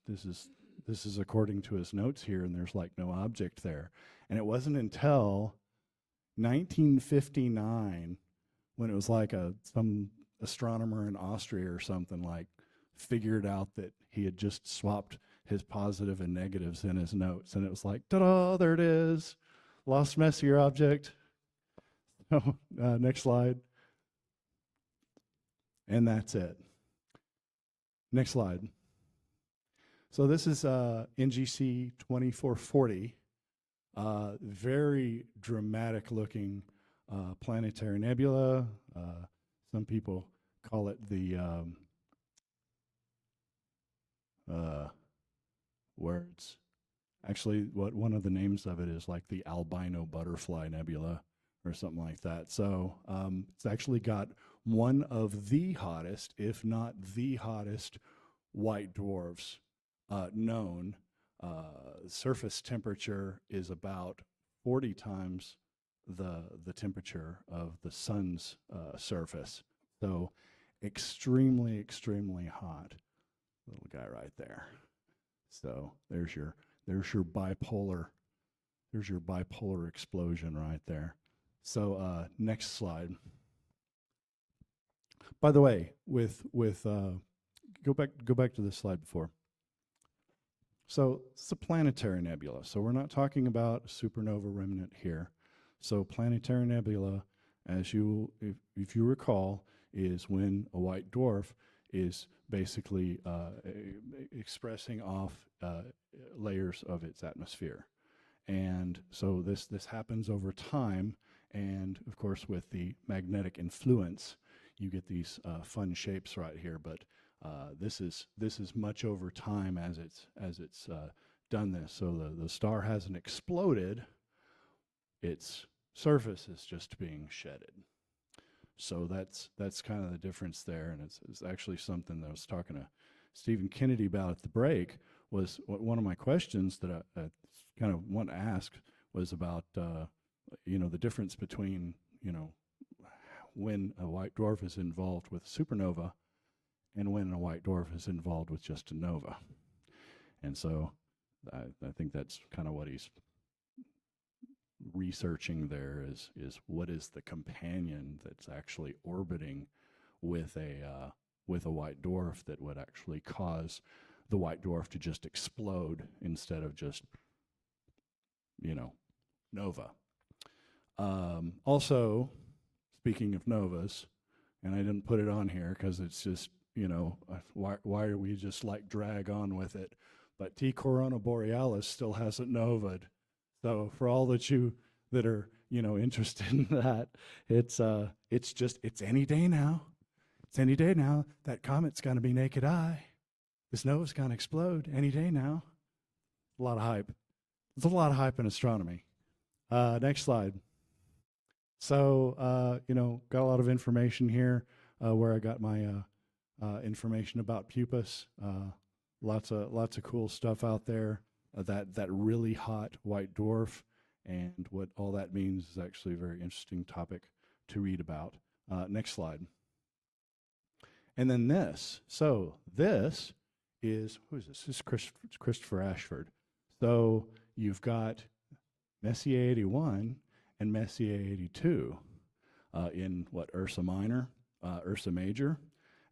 is according to his notes here, and there's like no object there. And it wasn't until 1959 when it was like some astronomer in Austria or something like figured out that he had just swapped his positive and negatives in his notes. And it was like, ta-da, there it is. Lost Messier object. So, next slide. And that's it. Next slide. So this is NGC 2440, very dramatic looking planetary nebula. Some people call it the words. Actually, one of the names of it is like the albino butterfly nebula or something like that. So it's actually got one of the hottest, if not the hottest, white dwarfs known. Surface temperature is about 40 times the temperature of the sun's surface. So extremely, extremely hot. Little guy right there. So there's your bipolar explosion right there. So next slide. By the way, go back to this slide before. So it's a planetary nebula. So we're not talking about supernova remnant here. So planetary nebula, if you recall, is when a white dwarf is basically expressing off layers of its atmosphere. And so this happens over time, and of course with the magnetic influence, you get these fun shapes right here. But this is much over time as it's done this. So the star hasn't exploded; its surface is just being shedded. So that's kind of the difference there, and it's actually something that I was talking to Stephen Kennedy about at the break. Was one of my questions that I kind of want to ask was about the difference between when a white dwarf is involved with supernova and when a white dwarf is involved with just a nova. And so I think that's kind of what he's researching there is what is the companion that's actually orbiting with a white dwarf that would actually cause the white dwarf to just explode instead of just nova. Also, speaking of novas, and I didn't put it on here because it's just why are we just like drag on with it, but T Corona Borealis still hasn't novaed. So for all that are interested in that, it's any day now. It's any day now. That comet's going to be naked eye. This nova's going to explode any day now. A lot of hype. There's a lot of hype in astronomy. Next slide. So got a lot of information here where I got my information about Pupas. Lots of cool stuff out there. That really hot white dwarf, and what all that means is actually a very interesting topic to read about. Next slide. And then this. So this is, who is this? This is Christopher Ashford. So you've got Messier 81 and Messier 82 in what, Ursa Minor, Ursa Major.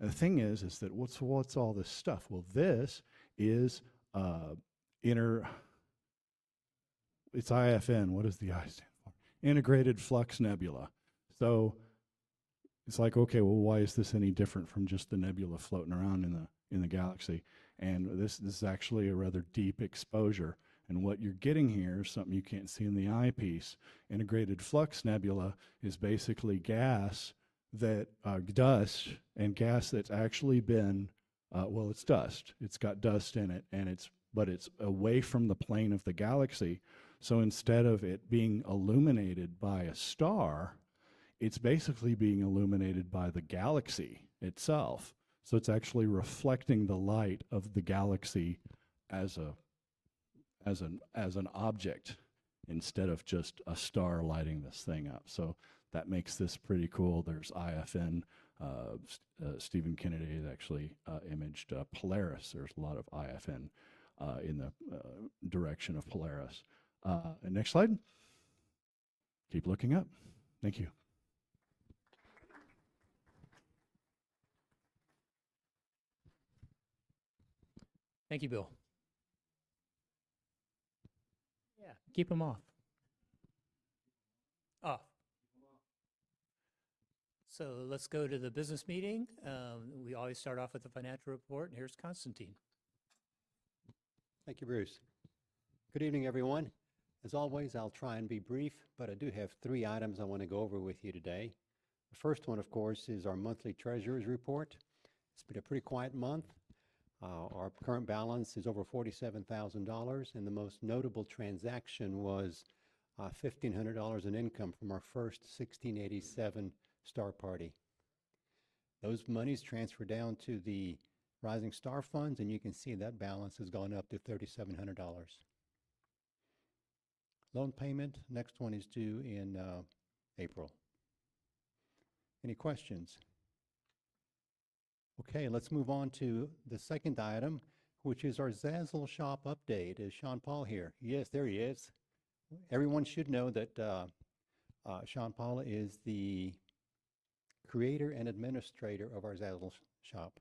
And the thing is that what's all this stuff? Well, this is it's IFN. What does the I stand for? Integrated Flux Nebula. So it's like, okay, well, why is this any different from just the nebula floating around in the galaxy? And this is actually a rather deep exposure. And what you're getting here is something you can't see in the eyepiece. Integrated Flux Nebula is basically gas that dust, and gas that's actually been well, it's dust. It's got dust in it, and it's away from the plane of the galaxy. So instead of it being illuminated by a star, it's basically being illuminated by the galaxy itself. So it's actually reflecting the light of the galaxy as an object instead of just a star lighting this thing up. So that makes this pretty cool. There's IFN. Stephen Kennedy has actually imaged Polaris. There's a lot of IFN in the direction of Polaris. And next slide. Keep looking up. Thank you. Thank you, Bill. Yeah, keep them off. Off. So let's go to the business meeting. We always start off with the financial report, and here's Constantine. Thank you, Bruce. Good evening, everyone. As always, I'll try and be brief, but I do have 3 items I want to go over with you today. The first one, of course, is our monthly treasurer's report. It's been a pretty quiet month. Our current balance is over $47,000, and the most notable transaction was $1,500 in income from our first 1687 star party. Those monies transfer down to the Rising Star Funds, and you can see that balance has gone up to $3,700. Loan payment, next one is due in April. Any questions? Okay, let's move on to the second item, which is our Zazzle Shop update. Is Sean Paul here? Yes, there he is. Everyone should know that Sean Paul is the creator and administrator of our Zazzle Shop.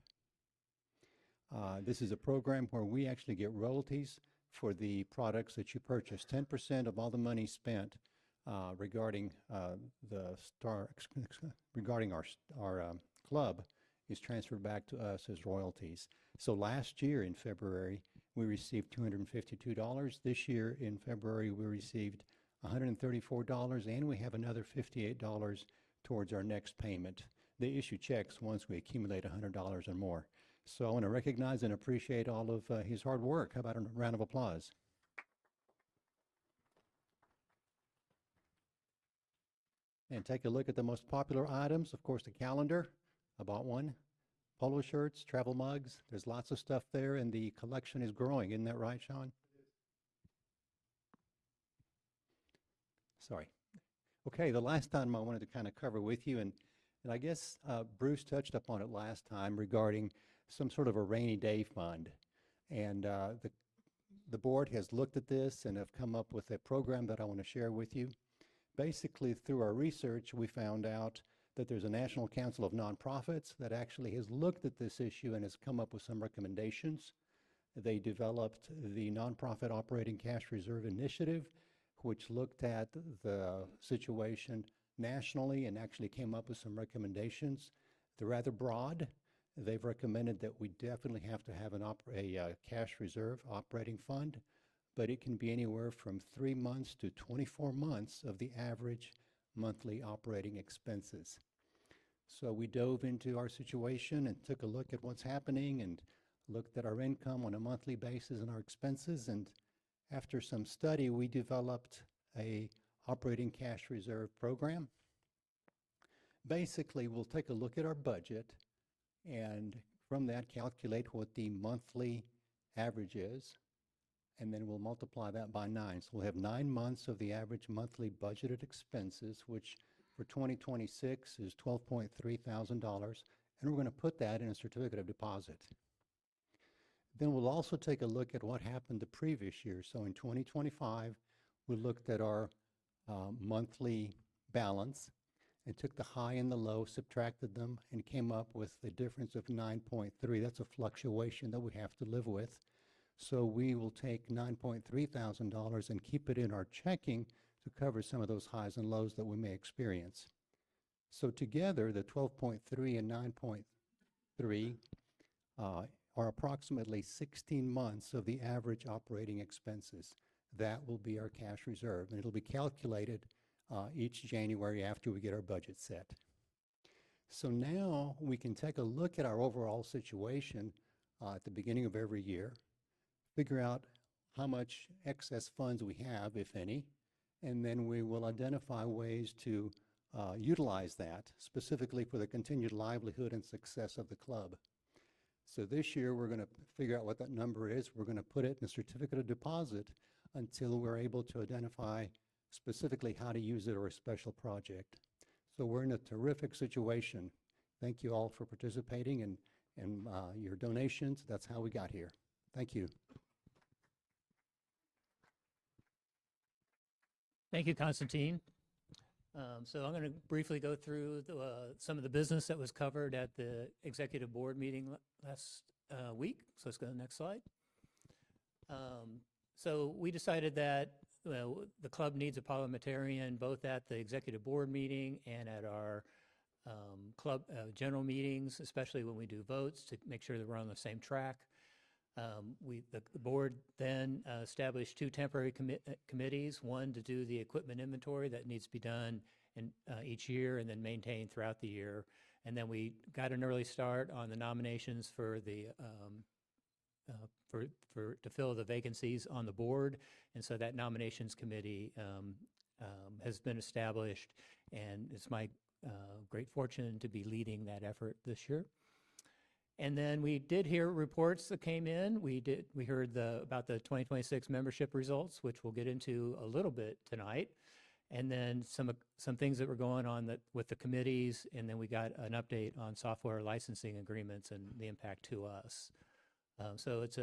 This is a program where we actually get royalties for the products that you purchase. 10% of all the money spent regarding regarding our club is transferred back to us as royalties. So last year in February, we received $252. This year in February, we received $134, and we have another $58 towards our next payment. They issue checks once we accumulate $100 or more. So I want to recognize and appreciate all of his hard work. How about a round of applause? And take a look at the most popular items. Of course, the calendar. I bought one. Polo shirts, travel mugs. There's lots of stuff there, and the collection is growing. Isn't that right, Sean? Sorry. Okay, the last item I wanted to kind of cover with you, and I guess Bruce touched upon it last time regarding some sort of a rainy day fund. And the board has looked at this and have come up with a program that I want to share with you. Basically, through our research, we found out that there's a National Council of Nonprofits that actually has looked at this issue and has come up with some recommendations. They developed the Nonprofit Operating Cash Reserve Initiative, which looked at the situation nationally and actually came up with some recommendations. They're rather broad. They've recommended that we definitely have to have a cash reserve operating fund, but it can be anywhere from 3 months to 24 months of the average monthly operating expenses. So we dove into our situation and took a look at what's happening and looked at our income on a monthly basis and our expenses. And after some study, we developed a operating cash reserve program. Basically, we'll take a look at our budget and from that calculate what the monthly average is, and then we'll multiply that by 9. So we'll have 9 months of the average monthly budgeted expenses, which for 2026 is $12.3 thousand, and we're going to put that in a certificate of deposit. Then we'll also take a look at what happened the previous year. So in 2025, we looked at our monthly balance and took the high and the low, subtracted them, and came up with the difference of 9.3. That's a fluctuation that we have to live with. So we will take $9.3 thousand and keep it in our checking to cover some of those highs and lows that we may experience. So together, the 12.3 and 9.3 are approximately 16 months of the average operating expenses. That will be our cash reserve, and it'll be calculated each January after we get our budget set. So now we can take a look at our overall situation at the beginning of every year, figure out how much excess funds we have, if any, and then we will identify ways to utilize that specifically for the continued livelihood and success of the club. So this year we're going to figure out what that number is. We're going to put it in a certificate of deposit until we're able to identify specifically how to use it or a special project. So we're in a terrific situation. Thank you all for participating and your donations. That's how we got here. Thank you. Thank you, Constantine. So I'm going to briefly go through some of the business that was covered at the executive board meeting last week. So let's go to the next slide. So we decided that the club needs a parliamentarian both at the executive board meeting and at our club general meetings, especially when we do votes, to make sure that we're on the same track. The board then established two temporary committees, one to do the equipment inventory that needs to be done each year and then maintained throughout the year. And then we got an early start on the nominations for the to fill the vacancies on the board. And so that nominations committee has been established, and it's my great fortune to be leading that effort this year. And then we did hear reports that came in. We heard about the 2026 membership results, which we'll get into a little bit tonight. And then some things that were going on with the committees, and then we got an update on software licensing agreements and the impact to us. So it's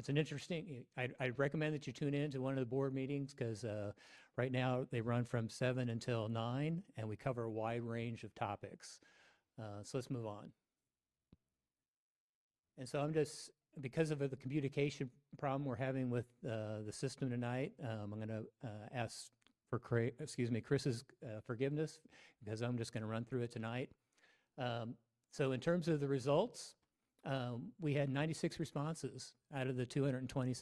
an interesting. I'd recommend that you tune in to one of the board meetings, because right now they run from 7 until 9, and we cover a wide range of topics. So let's move on. And so I'm just, because of the communication problem we're having with the system tonight, I'm going to ask for Chris's forgiveness, because I'm just going to run through it tonight. So in terms of the results, we had 96 responses out of the 220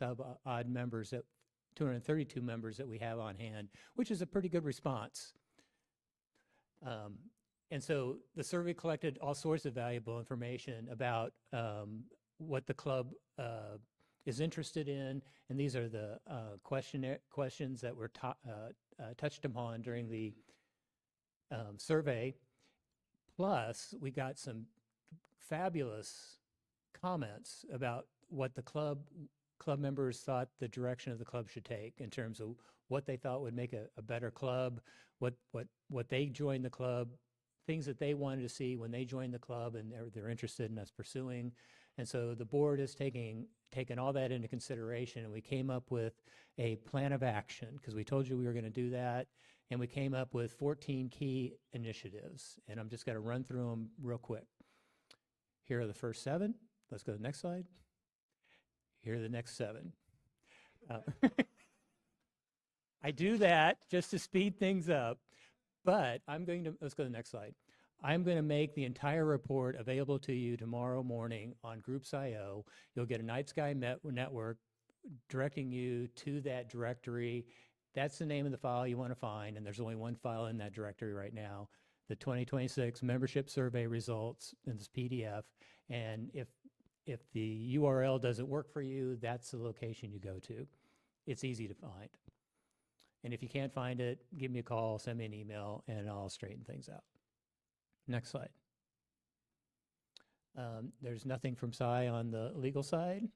odd members, 232 members that we have on hand, which is a pretty good response. And so the survey collected all sorts of valuable information about what the club is interested in, and these are the questions that were touched upon during the survey. Plus, we got some fabulous comments about what the club members thought the direction of the club should take in terms of what they thought would make a better club, what they joined the club, things that they wanted to see when they joined the club, and they're interested in us pursuing. And so the board is taken all that into consideration, and we came up with a plan of action, because we told you we were going to do that, and we came up with 14 key initiatives, and I'm just going to run through them real quick. Here are the first 7. Let's go to the next slide. Here are the next 7. I do that just to speed things up, but let's go to the next slide. I'm going to make the entire report available to you tomorrow morning on Groups.io. You'll get a Night Sky network directing you to that directory. That's the name of the file you want to find, and there's only one file in that directory right now, the 2026 membership survey results in this PDF. And if the URL doesn't work for you, that's the location you go to. It's easy to find. And if you can't find it, give me a call, send me an email, and I'll straighten things out. Next slide. There's nothing from Cy on the legal side.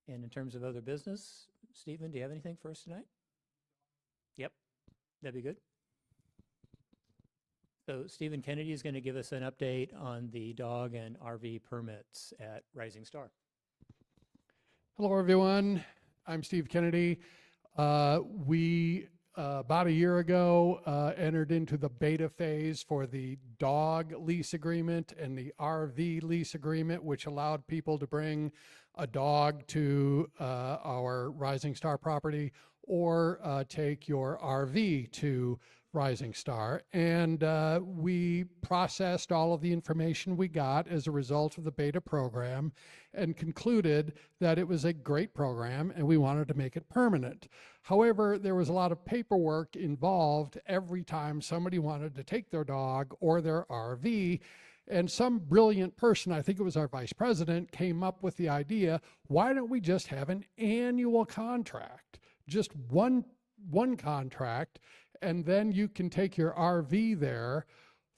And in terms of other business, Stephen, do you have anything for us tonight? Yep, that'd be good. So Stephen Kennedy is going to give us an update on the dog and RV permits at Rising Star. Hello, everyone. I'm Steve Kennedy. We about a year ago entered into the beta phase for the dog lease agreement and the RV lease agreement, which allowed people to bring a dog to our Rising Star property or take your RV to Rising Star. And we processed all of the information we got as a result of the beta program and concluded that it was a great program and we wanted to make it permanent. However, there was a lot of paperwork involved every time somebody wanted to take their dog or their RV. And some brilliant person, I think it was our vice president, came up with the idea, why don't we just have an annual contract? Just one contract, and then you can take your RV there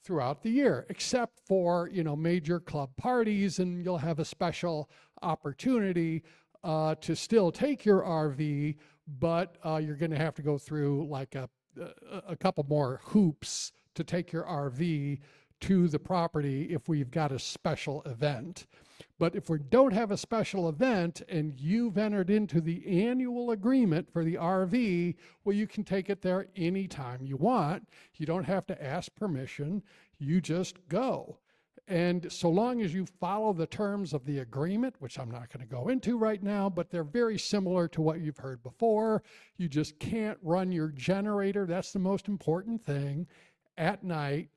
throughout the year, except for, you know, major club parties, and you'll have a special opportunity to still take your RV, but you're going to have to go through like a couple more hoops to take your RV to the property if we've got a special event. But if we don't have a special event and you've entered into the annual agreement for the RV, well, you can take it there anytime you want. You don't have to ask permission. You just go. And so long as you follow the terms of the agreement, which I'm not going to go into right now, but they're very similar to what you've heard before. You just can't run your generator, that's the most important thing, at night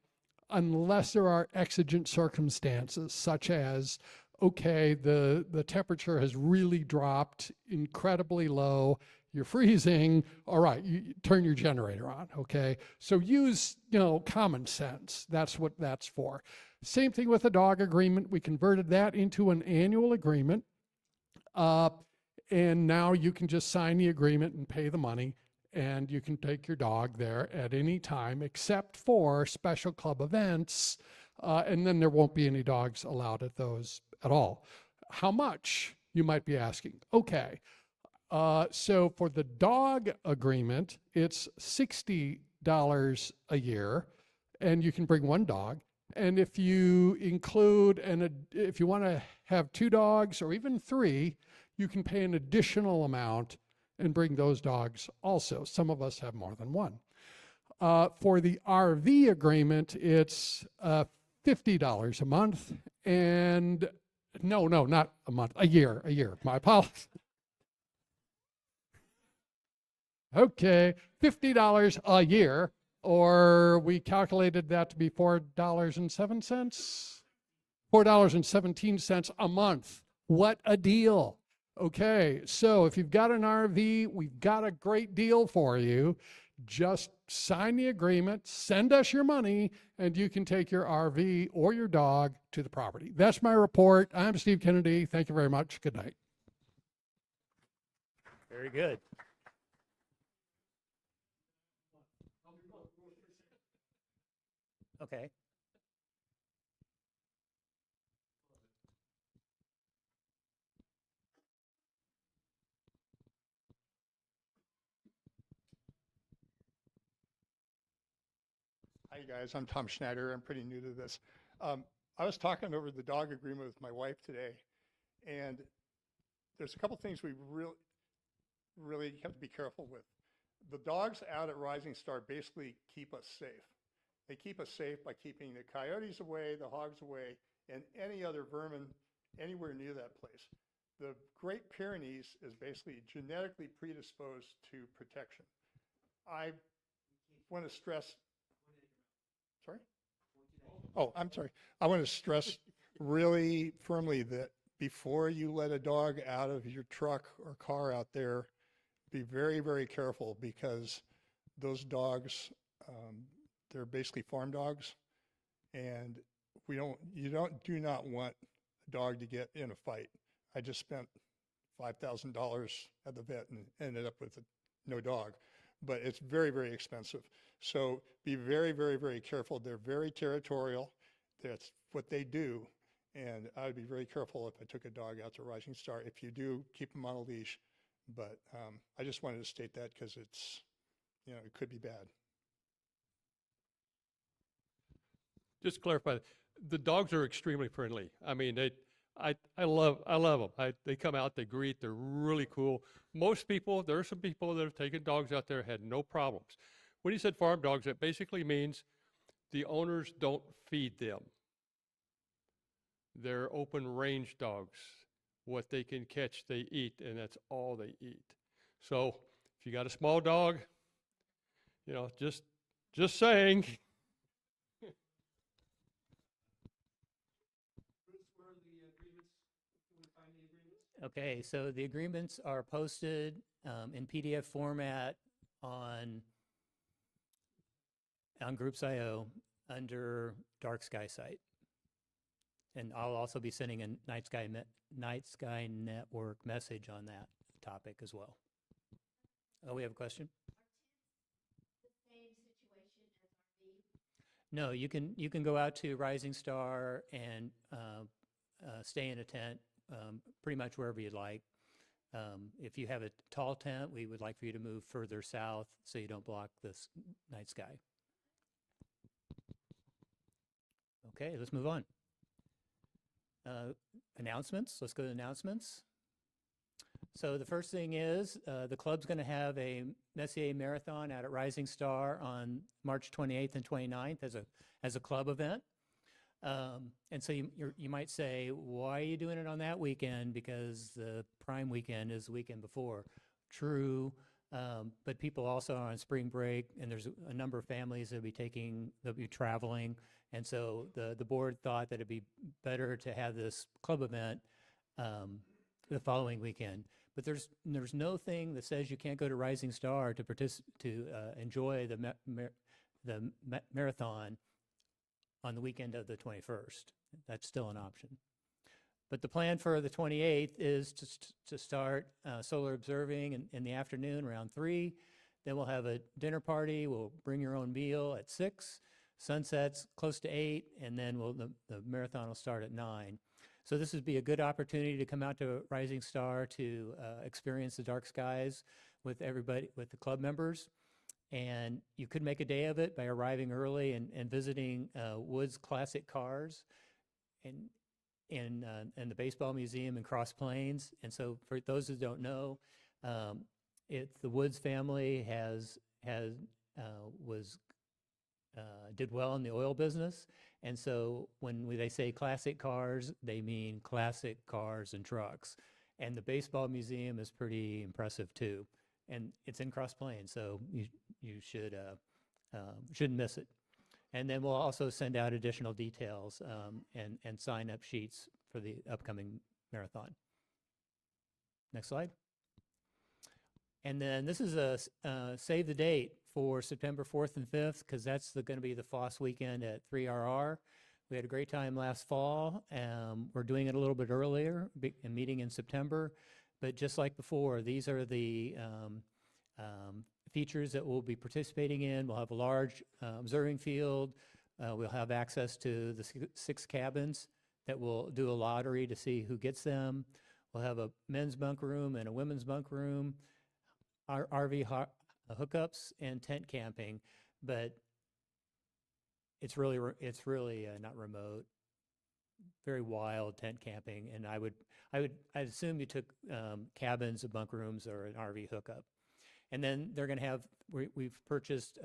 unless there are exigent circumstances, such as, okay, the temperature has really dropped incredibly low, you're freezing, all right, you turn your generator on, okay? So use, you know, common sense. That's what that's for. Same thing with the dog agreement. We converted that into an annual agreement. And now you can just sign the agreement and pay the money, and you can take your dog there at any time except for special club events. And then there won't be any dogs allowed at those at all. How much, you might be asking? Okay. So for the dog agreement, it's $60 a year, and you can bring one dog. And if you include, if you want to have 2 dogs or even 3, you can pay an additional amount and bring those dogs also. Some of us have more than one. For the RV agreement, it's $50 a month, and no, not a month, a year. My apologies. Okay, $50 a year, or we calculated that to be $4.07? $4.17 a month. What a deal. Okay, so if you've got an RV, we've got a great deal for you. Just sign the agreement, send us your money, and you can take your RV or your dog to the property. That's my report. I'm Steve Kennedy. Thank you very much. Good night. Very good. Okay. Hi guys, I'm Tom Schneider. I'm pretty new to this. I was talking over the dog agreement with my wife today, and there's a couple things we really have to be careful with. The dogs out at Rising Star basically keep us safe. They keep us safe by keeping the coyotes away, the hogs away, and any other vermin anywhere near that place. The Great Pyrenees is basically genetically predisposed to protection. I want to stress, sorry? Oh, I'm sorry. I want to stress really firmly that before you let a dog out of your truck or car out there, be very, very careful, because those dogs, they're basically farm dogs, and do not want a dog to get in a fight. I just spent $5,000 at the vet and ended up with no dog, but it's very, very expensive. So be very, very, very careful. They're very territorial. That's what they do. And I would be very careful if I took a dog out to Rising Star. If you do, keep them on a leash. But I just wanted to state that because it's, it could be bad. just to clarify, the dogs are extremely friendly. I mean, I love them. They come out, they greet, they're really cool. Most people, there are some people that have taken dogs out there, had no problems. When you said farm dogs, that basically means the owners don't feed them. They're open range dogs. What they can catch, they eat, and that's all they eat. So if you got a small dog, you know, just saying. Okay, so the agreements are posted in PDF format on Groups.io under Dark Sky site. And I'll also be sending a Night Sky Network message on that topic as well. Oh, we have a question? No, you can go out to Rising Star and stay in a tent pretty much wherever you'd like. If you have a tall tent, we would like for you to move further south so you don't block this night sky. Okay, let's move on. Announcements. Let's go to announcements. So the first thing is the club's going to have a Messier Marathon out at Rising Star on March 28th and 29th as a club event. And so you might say, why are you doing it on that weekend? Because the prime weekend is the weekend before. True, but people also are on spring break, and there's a number of families that'll be traveling. And so the board thought that it'd be better to have this club event the following weekend. But there's no thing that says you can't go to Rising Star to enjoy the marathon on the weekend of the 21st. That's still an option. But the plan for the 28th is to start solar observing in the afternoon around 3. Then we'll have a dinner party. We'll bring your own meal at 6. Sunsets close to 8, and then the marathon will start at 9. So this would be a good opportunity to come out to Rising Star to experience the dark skies with everybody, with the club members. And you could make a day of it by arriving early and visiting Woods Classic Cars and the Baseball Museum in Cross Plains. And so for those who don't know, the Woods family did well in the oil business. And so when they say classic cars, they mean classic cars and trucks. And the Baseball Museum is pretty impressive too. And it's in Cross Plains, so you shouldn't miss it. And then we'll also send out additional details and sign-up sheets for the upcoming marathon. Next slide. And then this is a save the date for September 4th and 5th, because that's going to be the FWAS weekend at 3RR. We had a great time last fall. We're doing it a little bit earlier, a meeting in September. But just like before, these are the features that we'll be participating in. We'll have a large observing field. We'll have access to the 6 cabins that will do a lottery to see who gets them. We'll have a men's bunk room and a women's bunk room, RV hookups, and tent camping. But it's really not remote. Very wild tent camping, and I'd assume you took cabins, bunk rooms, or an RV hookup. And then they're going to have, we've purchased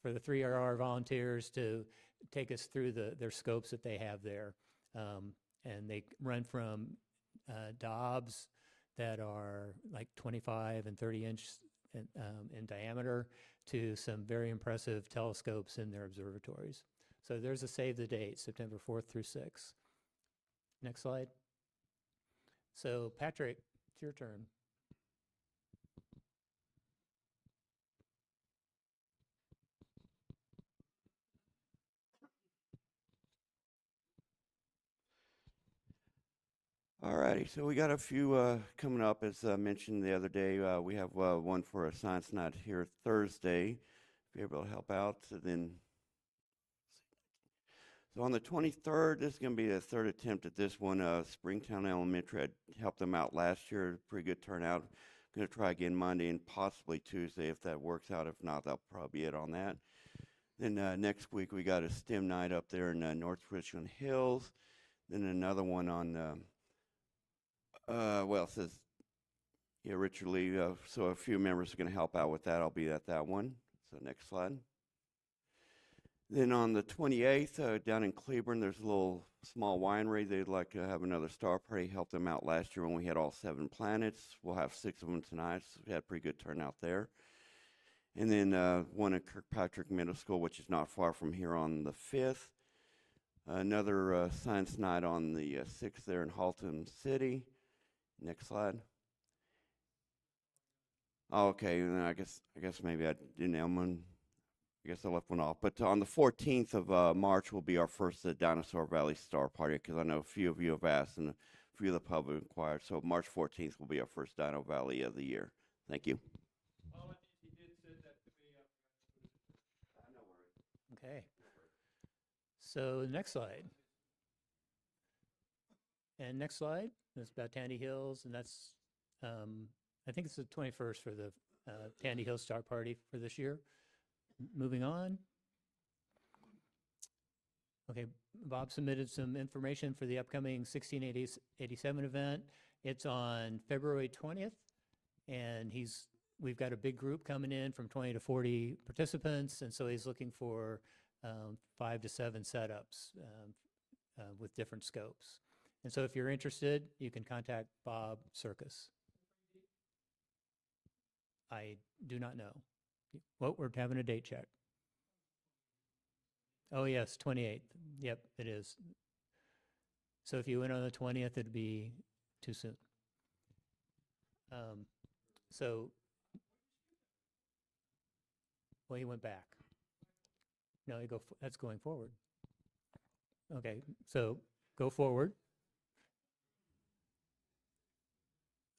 for the 3RR volunteers to take us through their scopes that they have there. And they run from Dobbs that are like 25 and 30 inch in diameter to some very impressive telescopes in their observatories. So there's a save the date, September 4th through 6th. Next slide. So Patrick, it's your turn. All righty, so we got a few coming up. As mentioned the other day, we have one for a science night here Thursday. If you're able to help out, so on the 23rd, this is going to be the 3rd attempt at this one. Springtown Elementary, I helped them out last year, pretty good turnout. Going to try again Monday and possibly Tuesday if that works out. If not, that'll probably be it on that. Then next week we got a STEM night up there in North Richland Hills. Then another one on, well, it says, yeah, Richard Lee. So a few members are going to help out with that. I'll be at that one. So next slide. Then on the 28th, down in Cleburne, there's a little small winery. They'd like to have another star party. Helped them out last year when we had all 7 planets. We'll have 6 of them tonight. So we had a pretty good turnout there. And then one at Kirkpatrick Middle School, which is not far from here, on the 5th. Another science night on the 6th there in Halton City. Next slide. Oh, okay, and I guess maybe I didn't have one. I guess I left one off. But on the 14th of March will be our first Dinosaur Valley Star Party, because I know a few of you have asked and a few of the public inquired. So March 14th will be our first Dino Valley of the year. Thank you. Okay. So next slide. And next slide is about Tandy Hills, and that's, I think it's the 21st for the Tandy Hills Star Party for this year. Moving on. Okay, Bob submitted some information for the upcoming 1687 event. It's on February 20th, and we've got a big group coming in from 20 to 40 participants, and so he's looking for 5 to 7 setups with different scopes. And so if you're interested, you can contact Bob Circus. I do not know. Well, we're having a date check. Oh, yes, 28th. Yep, it is. So if you went on the 20th, it'd be too soon. So, well, he went back. No, that's going forward. Okay, so go forward.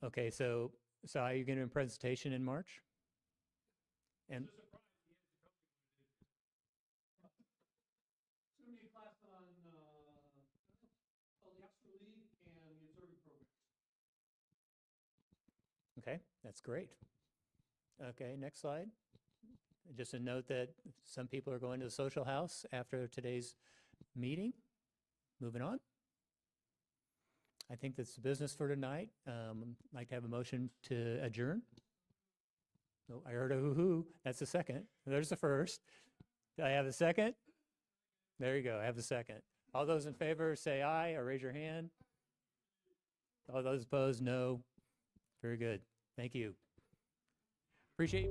Okay, so are you going to do a presentation in March? And It's going to be a class on the Astro League and the observing program. okay, that's great. Okay, next slide. Just a note that some people are going to the social house after today's meeting. Moving on. I think that's the business for tonight. I'd like to have a motion to adjourn. Oh, I heard a hoo-hoo. That's the second. There's the first. Do I have a second? There you go. I have the second. All those in favor say aye or raise your hand. All those opposed, no. Very good. Thank you. Appreciate